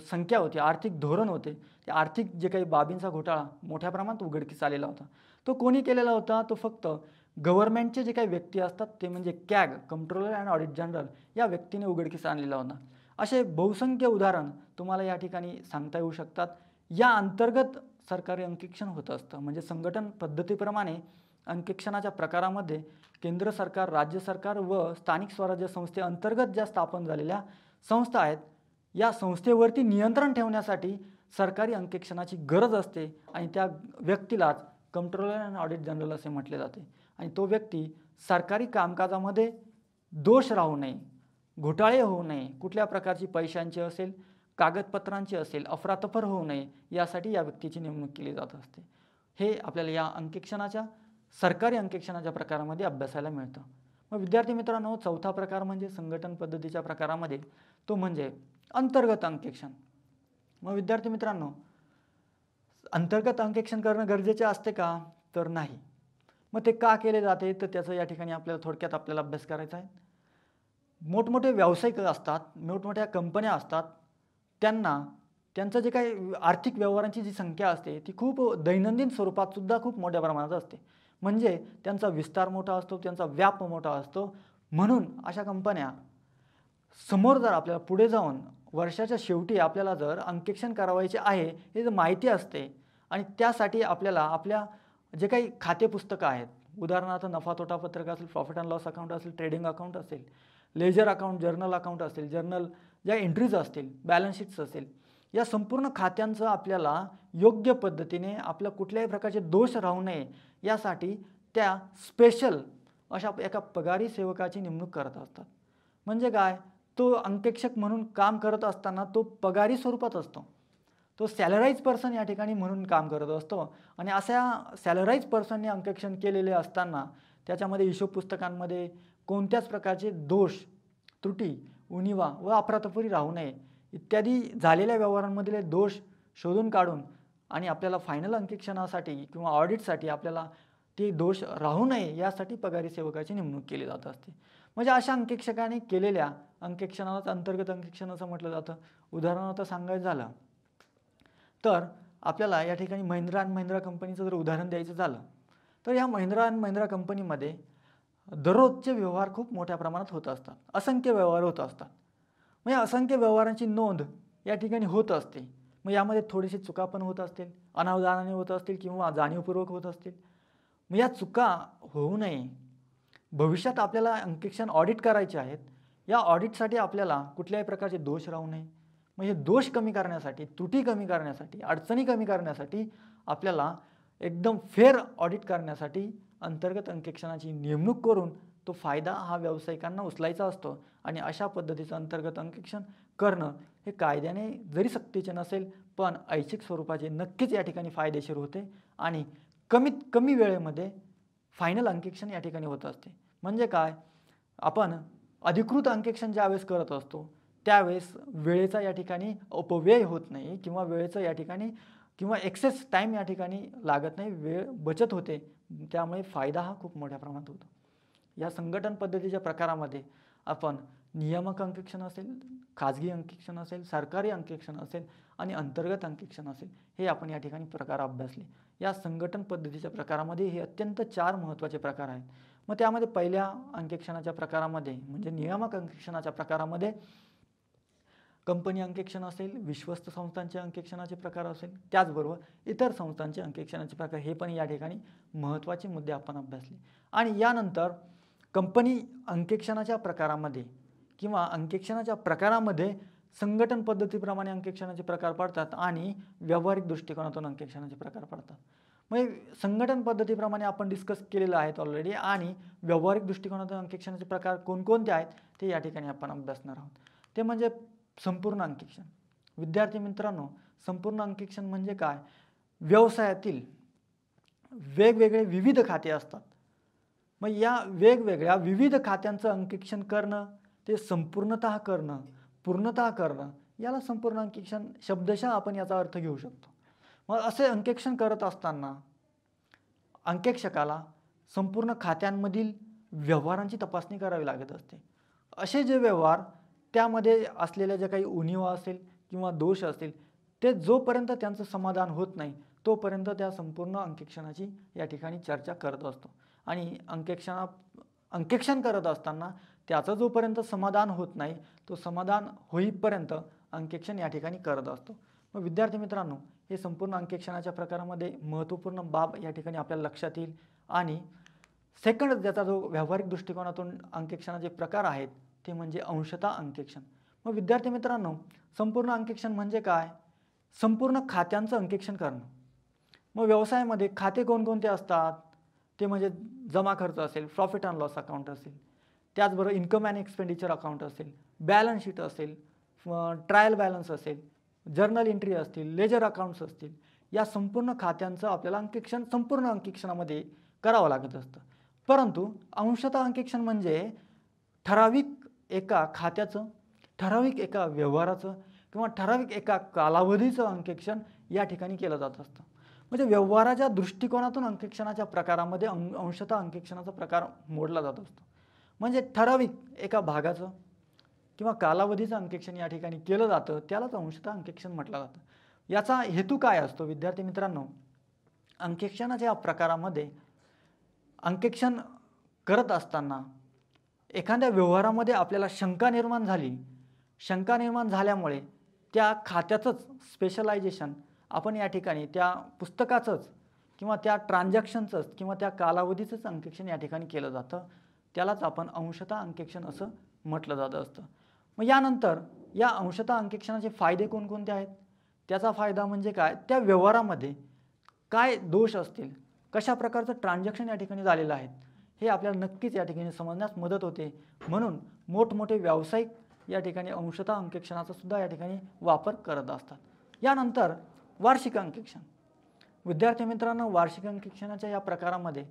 संख्या होती, आर्थिक धोरण होते, ते आर्थिक जे काही बाबींचा घोटाळा मोठ्या प्रमाणात उघडकीस आलेला होता. तो कोणी केलेला होता, तो फक्त गव्हर्नमेंटचे जे काही व्यक्ती असतात ते म्हणजे CAG, controller and audit general या व्यक्तीने उघडकीस आणलेला होता. असे बहुसंख्य उदाहरण तुम्हाला या ठिकाणी सांगता येऊ शकतात. या अंतर्गत सरकारी अंकेक्षण होत असतं. म्हणजे संघटन पद्धतीप्रमाणे अंकेक्षणाच्या प्रकारामध्ये केंद्र सरकार, राज्य सरकार व स्थानिक स्वराज्य संस्थेअंतर्गत ज्या स्थापन झालेल्या संस्था आहेत या संस्थेवरती नियंत्रण ठेवण्यासाठी सरकारी अंकेक्षणाची गरज असते आणि त्या व्यक्तीलाच कंट्रोलर अँड ऑडिट जनरल असे म्हटले जाते. आणि तो व्यक्ती सरकारी कामकाजामध्ये दोष राहू नये, घोटाळे होऊ नये, कुठल्या प्रकारची पैशांची असेल, कागदपत्रांची असेल, अफरातफर होऊ नये यासाठी या व्यक्तीची नेमणूक केली जात असते. हे आपल्याला या अंकेक्षणाच्या, सरकारी अंकेक्षणाच्या प्रकारामध्ये अभ्यासायला मिळतं. मग विद्यार्थी मित्रांनो चौथा प्रकार म्हणजे संघटन पद्धतीच्या प्रकारामध्ये तो म्हणजे अंतर्गत अंकेक्षण. मग विद्यार्थी मित्रांनो अंतर्गत अंकेक्षण करणं गरजेचे असते का, तर नाही. मग ते का केले जाते तर त्याचं या ठिकाणी आपल्याला थोडक्यात अभ्यास करायचा आहे. मोठमोठे व्यावसायिक असतात, मोठमोठ्या कंपन्या असतात, त्यांचं जे काही आर्थिक व्यवहारांची जी संख्या असते ती खूप दैनंदिन स्वरूपात सुद्धा खूप मोठ्या प्रमाणात असते. म्हणजे त्यांचा विस्तार मोठा असतो, त्यांचा व्याप मोठा असतो. म्हणून अशा कंपन्या समोर जर आपल्याला पुढे जाऊन वर्षाच्या शेवटी आपल्याला जर अंकेक्षण करावायचे आहे हे जर माहिती असते आणि त्यासाठी आपल्याला आपल्या जे काही खाते पुस्तकं आहेत, उदाहरणार्थ नफा तोटा पत्रक असेल, प्रॉफिट अँड लॉस अकाउंट असेल, ट्रेडिंग अकाउंट असेल, लेजर अकाउंट, जर्नल अकाउंट असेल, जर्नल ज्या एंट्रीज असतील, बॅलन्स शीट्स असेल, या संपूर्ण खात्यांचं आपल्याला योग्य पद्धतीने आपल्या कुठल्याही प्रकारचे दोष राहू नये यासाठी त्या स्पेशल अशा एका पगारी सेवकाची नेमणूक करत असतात. म्हणजे काय, तो अंकेक्षक म्हणून काम करत असताना तो पगारी स्वरूपात असतो, तो सॅलराईज पर्सन या ठिकाणी म्हणून काम करत असतो. आणि अशा सॅलराईज पर्सनने अंकेक्षण केलेले असताना त्याच्यामध्ये हिशोब पुस्तकांमध्ये कोणत्याच प्रकारचे दोष, त्रुटी, उणिवा व अफरातफरी राहू नये इत्यादी झालेल्या व्यवहारांमधले दोष शोधून काढून आणि आपल्याला फायनल अंकेक्षणासाठी किंवा ऑडिटसाठी आपल्याला ते दोष राहू नये यासाठी पगारी सेवकाची नेमणूक केली जात असते. म्हणजे अशा अंकेक्षकाने केलेल्या अंकेक्षणालाच अंतर्गत अंकेक्षण असं म्हटलं जातं. उदाहरणार्थ सांगायचं झालं तर आपल्याला या ठिकाणी महिंद्रा अँड महिंद्रा कंपनीचं जर उदाहरण द्यायचं झालं तर या महिंद्रा अँड महिंद्रा कंपनीमध्ये दररोजचे व्यवहार खूप मोठ्या प्रमाणात होत असतात, असंख्य व्यवहार होत असतात. मग या असंख्य व्यवहारांची नोंद या ठिकाणी होत असते. मग यामध्ये थोडीशी चुका पण होत असतील, अनावधानाने होत असतील किंवा जाणीवपूर्वक होत असतील. मग या चुका होऊ नये, भविष्यात आपल्याला अंकेक्षण ऑडिट करायचे आहेत, या ऑडिटसाठी आपल्याला कुठल्याही प्रकारचे दोष राहू नये. मग हे दोष कमी करण्यासाठी, त्रुटी कमी करण्यासाठी, अडचणी कमी करण्यासाठी आपल्याला एकदम फेअर ऑडिट करण्यासाठी अंतर्गत अंकेक्षणाची नेमणूक करून तो फायदा हा व्यावसायिकांना उचलायचा असतो. आणि अशा पद्धतीचं अंतर्गत अंकेक्षण करणं हे कायद्याने जरी सक्तीचे नसेल पण ऐच्छिक स्वरूपाचे नक्कीच या ठिकाणी फायदेशीर होते आणि कमीत कमी वेळेमध्ये फायनल अंकेक्षण या ठिकाणी होत असते. म्हणजे काय, आपण अधिकृत अंकेक्षण ज्यावेळेस करत असतो त्यावेळेस वेळेचा या ठिकाणी अपव्यय होत नाही किंवा वेळेचं या ठिकाणी किंवा एक्सेस टाईम या ठिकाणी लागत नाही, वेळ बचत होते, त्यामुळे फायदा हा खूप मोठ्या प्रमाणात होतो. या संघटन पद्धतीच्या प्रकारामध्ये आपण नियामक अंकेक्षण असेल, खाजगी अंकेक्षण असेल, सरकारी अंकेक्षण असेल आणि अंतर्गत अंकेक्षण असेल, हे आपण या ठिकाणी प्रकार अभ्यासले. या संघटन पद्धतीच्या प्रकारामध्ये हे अत्यंत 4 महत्त्वाचे प्रकार आहेत. मग त्यामध्ये पहिल्या अंकेक्षणाच्या प्रकारामध्ये म्हणजे नियामक अंकेक्षणाच्या प्रकारामध्ये कंपनी अंकेक्षण असेल, विश्वस्त संस्थांचे अंकेक्षणाचे प्रकार असेल, त्याचबरोबर इतर संस्थांचे अंकेक्षणाचे प्रकार, हे पण या ठिकाणी महत्त्वाचे मुद्दे आपण अभ्यासले. आणि यानंतर कंपनी अंकेक्षणाच्या प्रकारामध्ये किंवा अंकेक्षणाच्या प्रकारामध्ये संघटन पद्धतीप्रमाणे अंकेक्षणाचे प्रकार पडतात आणि व्यावहारिक दृष्टिकोनातून अंकेक्षणाचे प्रकार पडतात. म्हणजे संघटन पद्धतीप्रमाणे आपण डिस्कस केलेलं आहे ऑलरेडी आणि व्यावहारिक दृष्टिकोनातून अंकेक्षणाचे प्रकार कोणकोणते आहेत ते या ठिकाणी आपण अभ्यासणार आहोत. ते म्हणजे संपूर्ण अंकेक्षण. विद्यार्थी मित्रांनो, संपूर्ण अंकेक्षण म्हणजे काय, व्यवसायातील वेगवेगळे विविध खाते असतात. मग या वेगवेगळ्या विविध खात्यांचं अंकेक्षण करणं, ते संपूर्णतः करणं, पूर्णतः करणं, याला संपूर्ण अंकेक्षण शब्दशः आपण याचा अर्थ घेऊ शकतो. मग असे अंकेक्षण करत असताना अंकेक्षकाला संपूर्ण खात्यांमधील व्यवहारांची तपासणी करावी लागत असते. असे जे व्यवहार, त्यामध्ये असलेल्या ज्या काही उणिवा असेल किंवा दोष असतील, ते जोपर्यंत त्यांचं समाधान होत नाही तोपर्यंत त्या संपूर्ण अंकेक्षणाची या ठिकाणी चर्चा करत असतो. आणि अंकेक्षण करत असताना त्याचं जोपर्यंत समाधान होत नाही तो समाधान होईपर्यंत अंकेक्षण या ठिकाणी करत असतो. मग विद्यार्थी मित्रांनो, हे संपूर्ण अंकेक्षणाच्या प्रकारामध्ये महत्त्वपूर्ण बाब या ठिकाणी आपल्याला लक्षात येईल. आणि सेकंड ज्याचा जो व्यावहारिक दृष्टिकोनातून अंकेक्षणाचे प्रकार आहेत ते म्हणजे अंशतः अंकेक्षण. मग विद्यार्थी मित्रांनो, संपूर्ण अंकेक्षण म्हणजे काय, संपूर्ण खात्यांचं अंकेक्षण करणं. मग व्यवसायामध्ये खाते कोणकोणते असतात ते म्हणजे जमा खर्च असेल, प्रॉफिट अँड लॉस अकाउंट असेल, त्याचबरोबर इन्कम अँड एक्सपेंडिचर अकाउंट असेल, बॅलन्स शीट असेल, ट्रायल बॅलन्स असेल, जर्नल एंट्री असतील, लेजर अकाउंट्स असतील, या संपूर्ण खात्यांचं आपल्याला अंकेक्षण संपूर्ण अंकेक्षणामध्ये करावं लागत असतं. परंतु अंशतः अंकेक्षण म्हणजे ठराविक एका खात्याचं, ठराविक एका व्यवहाराचं किंवा ठराविक एका कालावधीचं अंकेक्षण या ठिकाणी केलं जात असतं. म्हणजे व्यवहाराच्या दृष्टिकोनातून अंकेक्षणाच्या प्रकारामध्ये अंशतः अंकेक्षणाचा प्रकार मोडला जात असतो. म्हणजे ठराविक एका भागाचं किंवा कालावधीचं अंकेक्षण या ठिकाणी केलं जातं, त्यालाच अंशतः अंकेक्षण म्हटलं जातं. याचा हेतू काय असतो विद्यार्थी मित्रांनो, अंकेक्षणाच्या प्रकारामध्ये अंकेक्षण करत असताना एखाद्या व्यवहारामध्ये आपल्याला शंका निर्माण झाली, शंका निर्माण झाल्यामुळे त्या खात्याचंच स्पेशलायझेशन आपण या ठिकाणी त्या पुस्तकाचंच किंवा त्या ट्रान्झॅक्शनचंच किंवा त्या कालावधीचंच अंकेक्षण या ठिकाणी केलं जातं, त्यालाच आपण अंशतः अंकेक्षण असं म्हटलं जात असतं. मग यानंतर या अंशतः अंकेक्षणाचे फायदे कोणकोणते आहेत, त्याचा फायदा म्हणजे काय, त्या व्यवहारामध्ये काय दोष असतील, कशा प्रकारचं ट्रान्झॅक्शन या ठिकाणी झालेलं आहे हे आपल्याला नक्कीच या ठिकाणी समजण्यास मदत होते. म्हणून मोठमोठे व्यावसायिक या ठिकाणी अंशतः अंकेक्षणाचा सुद्धा या ठिकाणी वापर करत असतात. यानंतर वार्षिक अंकेक्षण. विद्यार्थी मित्रांनो, वार्षिक अंकेक्षणाच्या या प्रकारामध्ये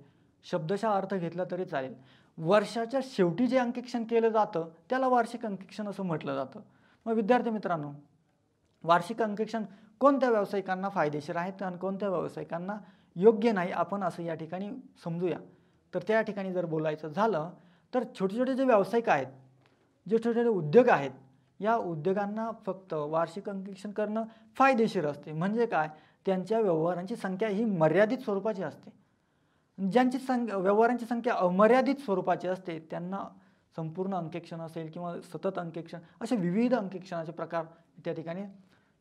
शब्दशः अर्थ घेतला तरी चालेल, वर्षाच्या शेवटी जे अंकेक्षण केलं जातं त्याला वार्षिक अंकेक्षण असं म्हटलं जातं. मग विद्यार्थी मित्रांनो, वार्षिक अंकेक्षण कोणत्या व्यावसायिकांना फायदेशीर आहेत आणि कोणत्या व्यावसायिकांना योग्य नाही, आपण असं या ठिकाणी समजूया. तर त्या ठिकाणी जर बोलायचं झालं तर छोटे छोटे जे व्यावसायिक आहेत, जे छोटे छोटे उद्योग आहेत, या उद्योगांना फक्त वार्षिक अंकेक्षण करणं फायदेशीर असते. म्हणजे काय, त्यांच्या व्यवहारांची संख्या ही मर्यादित स्वरूपाची असते. ज्यांची व्यवहारांची संख्या अमर्यादित स्वरूपाची असते त्यांना संपूर्ण अंकेक्षण असेल किंवा सतत अंकेक्षण असे विविध अंकेक्षणाचे प्रकार त्या ठिकाणी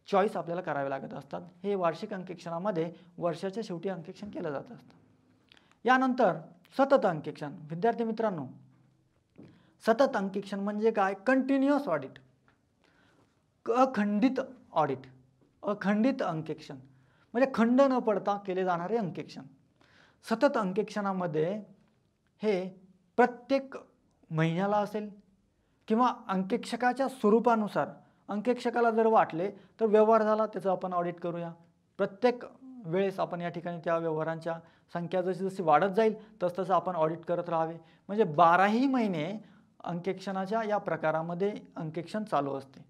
चॉईस आपल्याला करावे लागत असतात. हे वार्षिक अंकेक्षणामध्ये वर्षाच्या शेवटी अंकेक्षण केलं जात असतं. यानंतर सतत अंकेक्षण. विद्यार्थी मित्रांनो, सतत अंकेक्षण म्हणजे काय? कंटिन्युअस ऑडिट, अखंडित ऑडिट, अखंडित अंकेक्षण म्हणजे खंड न पडता केले जाणारे अंकेक्षण. सतत अंकेक्षणामध्ये हे प्रत्येक महिन्याला असेल किंवा अंकेक्षकाच्या स्वरूपानुसार, अंकेक्षकाला जर वाटले तर व्यवहार झाला त्याचं आपण ऑडिट करूया. प्रत्येक वेळेस आपण या ठिकाणी त्या व्यवहारांच्या संख्या जशी जशी वाढत जाईल तसं आपण ऑडिट करत राहावे. म्हणजे 12ही महिने अंकेक्षणाच्या या प्रकारामध्ये अंकेक्षण चालू असते,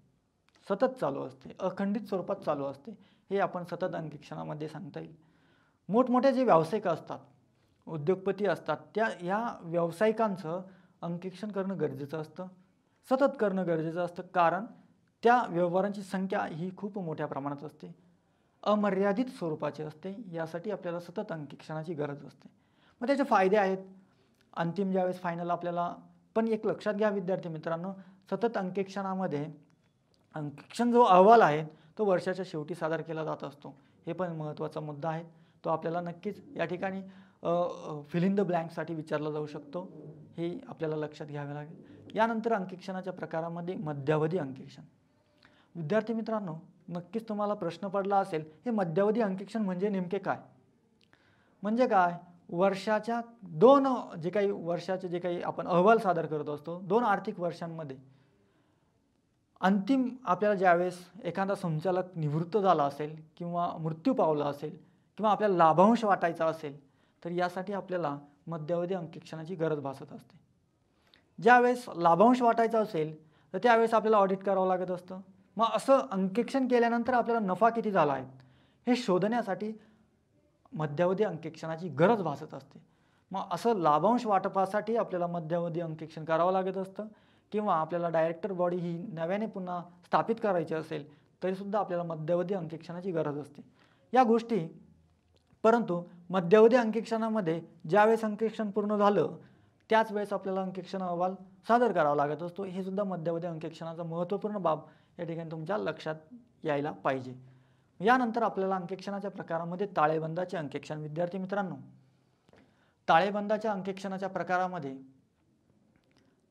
सतत चालू असते, अखंडित स्वरूपात चालू असते. हे आपण सतत अंकेक्षणामध्ये सांगता येईल. मोठमोठे जे व्यावसायिक असतात, उद्योगपती असतात, या व्यावसायिकांचं अंकेक्षण करणं गरजेचं असतं, सतत करणं गरजेचं असतं. कारण त्या व्यवहारांची संख्या ही खूप मोठ्या प्रमाणात असते, अमर्यादित स्वरूपाची असते. यासाठी आपल्याला सतत अंकेक्षणाची गरज असते. मग त्याचे फायदे आहेत अंतिम ज्यावेळेस फायनल आपल्याला. पण एक लक्षात घ्या विद्यार्थी मित्रांनो, सतत अंकेक्षणामध्ये अंकेक्षण जो अहवाल आहे तो वर्षाच्या शेवटी सादर केला जात असतो. हे पण महत्त्वाचा मुद्दा आहे. तो आपल्याला नक्कीच या ठिकाणी फिल इन द ब्लँकसाठी विचारला जाऊ शकतो. हे आपल्याला लक्षात घ्यावे लागेल. यानंतर अंकेक्षणाच्या प्रकारामध्ये मध्यावधी अंकेक्षण. विद्यार्थी मित्रांनो, नक्कीच तुम्हाला प्रश्न पडला असेल, हे मध्यावधी अंकेक्षण म्हणजे नेमके काय? म्हणजे काय? वर्षाच्या वर्षाचे जे काही आपण अहवाल सादर करत असतो, 2 आर्थिक वर्षांमध्ये अंतिम आपल्याला ज्यावेळेस एखादा संचालक निवृत्त झाला असेल किंवा मृत्यू पावला असेल किंवा आपल्याला लाभांश वाटायचा असेल तर यासाठी आपल्याला मध्यावधी अंकेक्षणाची गरज भासत असते. ज्यावेळेस लाभांश वाटायचा असेल तर त्यावेळेस आपल्याला ऑडिट करावं लागत असतं. मग असं अंकेक्षण केल्यानंतर आपल्याला नफा किती झाला आहे हे शोधण्यासाठी मध्यावधी अंकेक्षणाची गरज भासत असते. मग असं लाभांश वाटपासाठी आपल्याला मध्यावधी अंकेक्षण करावं लागत असतं किंवा आपल्याला डायरेक्टर बॉडी ही नव्याने पुन्हा स्थापित करायची असेल तरीसुद्धा आपल्याला मध्यावधी अंकेक्षणाची गरज असते. या गोष्टी, परंतु मध्यावधी अंकेक्षणामध्ये ज्यावेळेस अंकेक्षण पूर्ण झालं त्याच वेळेस आपल्याला अंकेक्षण अहवाल सादर करावा लागत असतो. हे सुद्धा मध्यावधी अंकेक्षणाचा महत्त्वपूर्ण बाब या ठिकाणी तुमच्या लक्षात यायला पाहिजे. यानंतर आपल्याला अंकेक्षणाच्या प्रकारामध्ये ताळेबंदाचे अंकेक्षण. विद्यार्थी मित्रांनो, ताळेबंदाच्या अंकेक्षणाच्या प्रकारामध्ये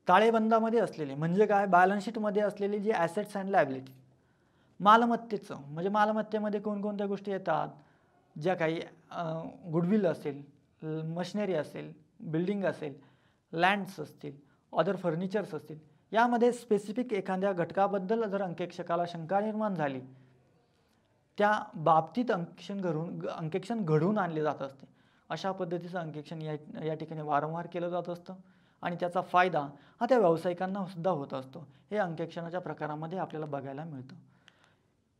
ताळेबंदामध्ये असलेले म्हणजे काय? बॅलन्स शीटमध्ये असलेली जी ॲसेट्स अँड लायबिलिटी, मालमत्तेचं म्हणजे मालमत्तेमध्ये कोणकोणत्या गोष्टी येतात, ज्या काही गुडविल असेल, मशिनरी असेल, बिल्डिंग असेल, लँड्स असतील, अदर फर्निचर्स असतील, यामध्ये स्पेसिफिक एखाद्या घटकाबद्दल जर अंकेक्षकाला शंका निर्माण झाली त्या बाबतीत अंकेक्षण घडवून आणले जात असते. अशा पद्धतीचं अंकेक्षण या ठिकाणी वारंवार केलं जात असतं आणि त्याचा फायदा हा त्या व्यावसायिकांना सुद्धा होत असतो. हे अंकेक्षणाच्या प्रकारामध्ये आपल्याला बघायला मिळतं.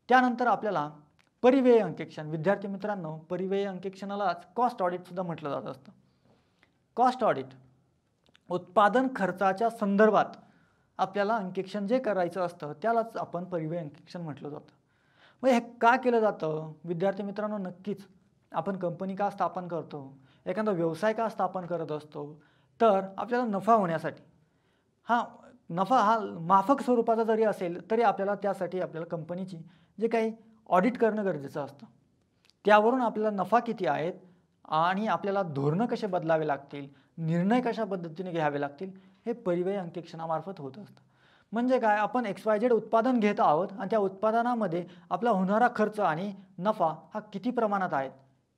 त्यानंतर आपल्याला परिव्यय अंकेक्षण. विद्यार्थी मित्रांनो, परिव्यय अंकेक्षणालाच कॉस्ट ऑडिटसुद्धा म्हटलं जात असतं. कॉस्ट ऑडिट उत्पादन खर्चाच्या संदर्भात आपल्याला अंकेक्षण जे करायचं असतं त्यालाच आपण परिव्यय अंकेक्षण म्हटलं जातं. मग हे का केलं जातं? विद्यार्थी मित्रांनो, नक्कीच आपण कंपनी का स्थापन करतो, एखादा व्यवसाय का स्थापन करत असतो, तर आपल्याला नफा होण्यासाठी. नफा हा माफक स्वरूपाचा जरी असेल तरी आपल्याला त्यासाठी आपल्याला कंपनीची जे काही ऑडिट करणं गरजेचं असतं. त्यावरून आपल्याला नफा किती आहेत आणि आपल्याला धोरणं कसे बदलावे लागतील, निर्णय कशा पद्धतीने घ्यावे लागतील, हे परिव्यय अंकेक्षणामार्फत होत असतं. म्हणजे काय? आपण XYZ उत्पादन घेत आहोत आणि त्या उत्पादनामध्ये आपला होणारा खर्च आणि नफा हा किती प्रमाणात आहे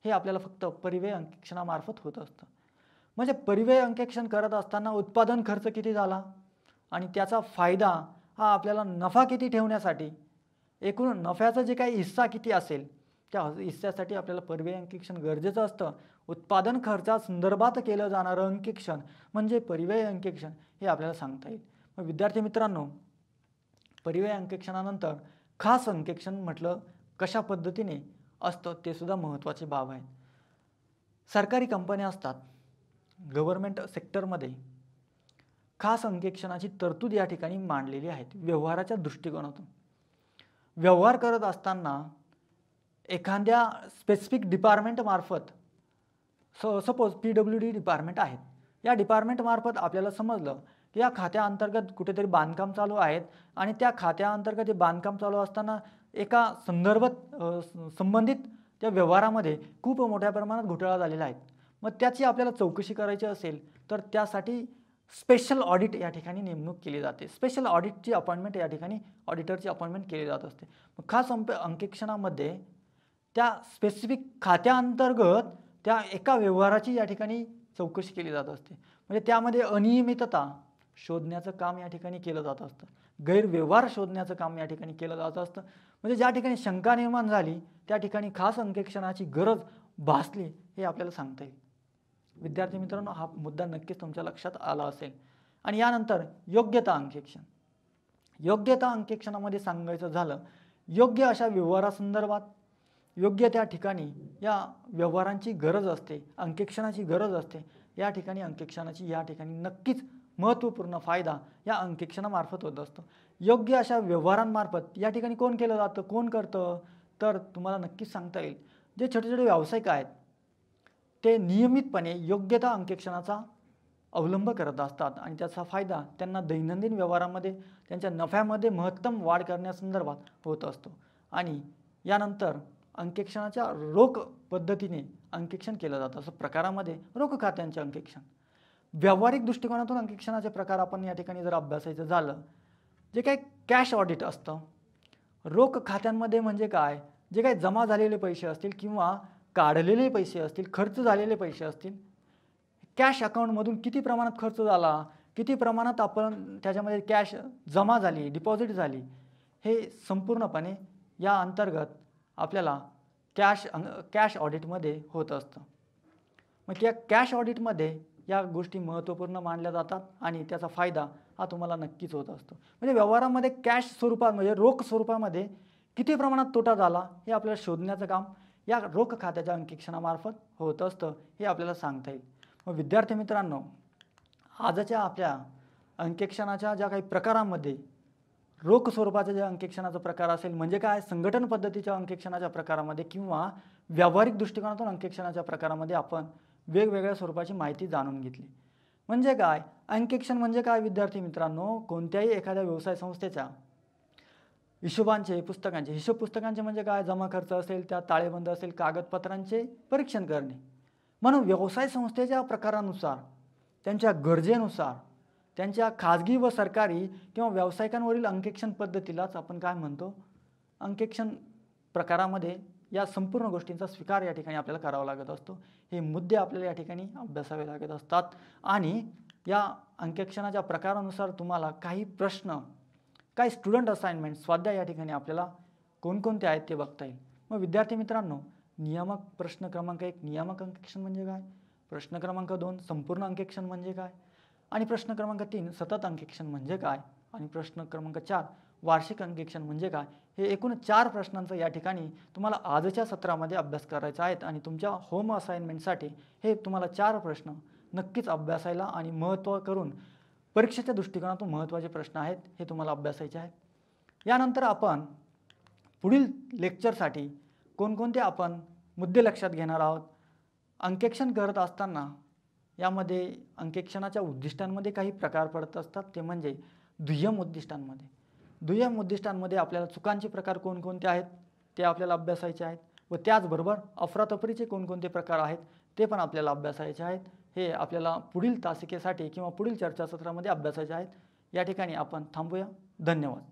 हे आपल्याला फक्त परिव्यय अंकेक्षणामार्फत होत असतं. म्हणजे परिव्यय अंकेक्षण करत असताना उत्पादन खर्च किती झाला आणि त्याचा फायदा हा आपल्याला नफा किती ठेवण्यासाठी, एकूण नफ्याचा जे काही हिस्सा किती असेल त्या हिस्स्यासाठी आपल्याला परिव्यय अंकेक्षण गरजेचं असतं. उत्पादन खर्चा संदर्भात केलं जाणारं अंकेक्षण म्हणजे परिव्यय अंकेक्षण हे आपल्याला सांगता येईल. मग विद्यार्थी मित्रांनो, परिव्यय अंकेक्षणानंतर खास अंकेक्षण म्हटलं कशा पद्धतीने असतं ते सुद्धा महत्त्वाची बाब आहे. सरकारी कंपन्या असतात, गव्हर्नमेंट सेक्टरमध्ये खास अंकेक्षणाची तरतूद या ठिकाणी मांडलेली आहे. व्यवहाराच्या दृष्टिकोनातून व्यवहार करत असताना एखाद्या स्पेसिफिक डिपार्टमेंटमार्फत, सपोज PWD डिपार्टमेंट आहेत, या डिपार्टमेंटमार्फत आपल्याला समजलं की या खात्याअंतर्गत कुठेतरी बांधकाम चालू आहेत आणि त्या खात्याअंतर्गत हे बांधकाम चालू असताना एका संबंधित त्या व्यवहारामध्ये खूप मोठ्या प्रमाणात घोटाळा झालेला आहे. मग त्याची आपल्याला चौकशी करायची असेल तर त्यासाठी स्पेशल ऑडिट या ठिकाणी नेमणूक केली जाते. स्पेशल ऑडिटची अपॉइंटमेंट या ठिकाणी ऑडिटरची अपॉइंटमेंट केली जात असते. मग खास अंकेक्षणामध्ये त्या स्पेसिफिक खात्याअंतर्गत त्या एका व्यवहाराची या ठिकाणी चौकशी केली जात असते. म्हणजे त्यामध्ये अनियमितता शोधण्याचं काम या ठिकाणी केलं जात असतं. गैरव्यवहार शोधण्याचं काम या ठिकाणी केलं जात असतं. म्हणजे ज्या ठिकाणी शंका निर्माण झाली त्या ठिकाणी खास अंकेक्षणाची गरज भासली हे आपल्याला सांगता येईल. विद्यार्थी मित्रांनो, हा मुद्दा नक्कीच तुमच्या लक्षात आला असेल. आणि यानंतर योग्यता अंकेक्षण. योग्यता अंकेक्षणामध्ये सांगायचं झालं, योग्य अशा व्यवहारासंदर्भात योग्य त्या ठिकाणी या व्यवहारांची गरज असते, अंकेक्षणाची गरज असते. या ठिकाणी अंकेक्षणाची या ठिकाणी नक्कीच महत्त्वपूर्ण फायदा या अंकेक्षणामार्फत होत असतो. योग्य अशा व्यवहारांमार्फत या ठिकाणी कोण केलं जातं, कोण करतं, तर तुम्हाला नक्कीच सांगता येईल जे छोटे छोटे व्यावसायिक आहेत ते नियमितपणे योग्यता अंकेक्षणाचा अवलंब करत असतात आणि त्याचा फायदा त्यांना दैनंदिन व्यवहारामध्ये त्यांच्या नफ्यामध्ये महत्तम वाढ करण्यासंदर्भात होत असतो. आणि यानंतर अंकेक्षणाच्या रोख पद्धतीने अंकेक्षण केलं जातं. असं प्रकारामध्ये रोख खात्यांचे अंकेक्षण. व्यावहारिक दृष्टिकोनातून अंकेक्षणाचे प्रकार आपण या ठिकाणी जर अभ्यासायचं झालं, जे काही कॅश ऑडिट असतं, रोख खात्यांमध्ये म्हणजे काय, जे काही जमा झालेले पैसे असतील किंवा काढलेले पैसे असतील, खर्च झालेले पैसे असतील, कॅश अकाउंटमधून किती प्रमाणात खर्च झाला, किती प्रमाणात आपण त्याच्यामध्ये कॅश जमा झाली, डिपॉझिट झाली, हे संपूर्णपणे या अंतर्गत आपल्याला कॅश ऑडिटमध्ये होत असतं. मग या कॅश ऑडिटमध्ये या गोष्टी महत्त्वपूर्ण मानल्या जातात आणि त्याचा फायदा हा तुम्हाला नक्कीच होत असतो. म्हणजे व्यवहारामध्ये कॅश स्वरूपात म्हणजे रोख स्वरूपामध्ये किती प्रमाणात तोटा झाला हे आपल्याला शोधण्याचं काम या रोख खात्याच्या अंकेक्षणामार्फत होत असतं हे आपल्याला सांगता येईल. मग विद्यार्थी मित्रांनो, आजच्या आपल्या अंकेक्षणाच्या ज्या काही प्रकारांमध्ये रोख स्वरूपाचं जे अंकेक्षणाचा प्रकार असेल म्हणजे काय, संघटन पद्धतीच्या अंकेक्षणाच्या प्रकारामध्ये किंवा व्यावहारिक दृष्टिकोनातून अंकेक्षणाच्या प्रकारामध्ये आपण वेगवेगळ्या स्वरूपाची माहिती जाणून घेतली. म्हणजे काय, अंकेक्षण म्हणजे काय विद्यार्थी मित्रांनो, कोणत्याही एखाद्या व्यवसाय संस्थेच्या हिशोबांचे पुस्तकांचे हिशोब पुस्तकांचे म्हणजे काय, जमा खर्च असेल, त्या ताळेबंद असेल, कागदपत्रांचे परीक्षण करणे. म्हणून व्यवसाय संस्थेच्या प्रकारानुसार, त्यांच्या गरजेनुसार, त्यांच्या खाजगी व सरकारी किंवा व्यावसायिकांवरील अंकेक्षण पद्धतीलाच आपण काय म्हणतो, अंकेक्षण प्रकारामध्ये या संपूर्ण गोष्टींचा स्वीकार या ठिकाणी आपल्याला करावा लागत असतो. हे मुद्दे आपल्याला या ठिकाणी अभ्यासावे लागत असतात आणि या अंकेक्षणाच्या प्रकारानुसार तुम्हाला काही प्रश्न, काही स्टुडंट असाइनमेंट, स्वाध्याय या ठिकाणी आपल्याला कोणकोणते आहेत ते बघता येईल. मग विद्यार्थी मित्रांनो, नियामक प्रश्न क्रमांक 1 नियामक अंकेक्षण म्हणजे काय, प्रश्न क्रमांक 2 संपूर्ण अंकेक्षण म्हणजे काय, आणि प्रश्न क्रमांक 3 सतत अंकेक्षण म्हणजे काय, आणि प्रश्न क्रमांक 4 वार्षिक अंकेक्षण म्हणजे काय, हे एकूण 4 प्रश्नांचा या ठिकाणी तुम्हाला आजच्या सत्रामध्ये अभ्यास करायचा आहे. आणि तुमच्या होम असाइनमेंटसाठी हे तुम्हाला 4 प्रश्न नक्कीच अभ्यासायला आणि महत्त्व करून परीक्षेच्या दृष्टिकोनातून महत्त्वाचे प्रश्न आहेत हे तुम्हाला अभ्यासायचे आहेत. यानंतर आपण पुढील लेक्चरसाठी कोणकोणते आपण मुद्दे लक्षात घेणार आहोत. अंकेक्षण करत असताना यामध्ये अंकेक्षणाच्या उद्दिष्टांमध्ये काही प्रकार पडत असतात, ते म्हणजे दुय्यम उद्दिष्टांमध्ये. दुय्यम उद्दिष्टांमध्ये आपल्याला चुकांचे प्रकार कोणकोणते आहेत ते आपल्याला अभ्यासायचे आहेत व त्याचबरोबर अफरातफरीचे कोणकोणते प्रकार आहेत ते पण आपल्याला अभ्यासायचे आहेत. हे आपल्याला पुढील तासिकेसाठी किंवा पुढील चर्चासत्रामध्ये अभ्यासायचे आहेत. या ठिकाणी आपण थांबूया. धन्यवाद.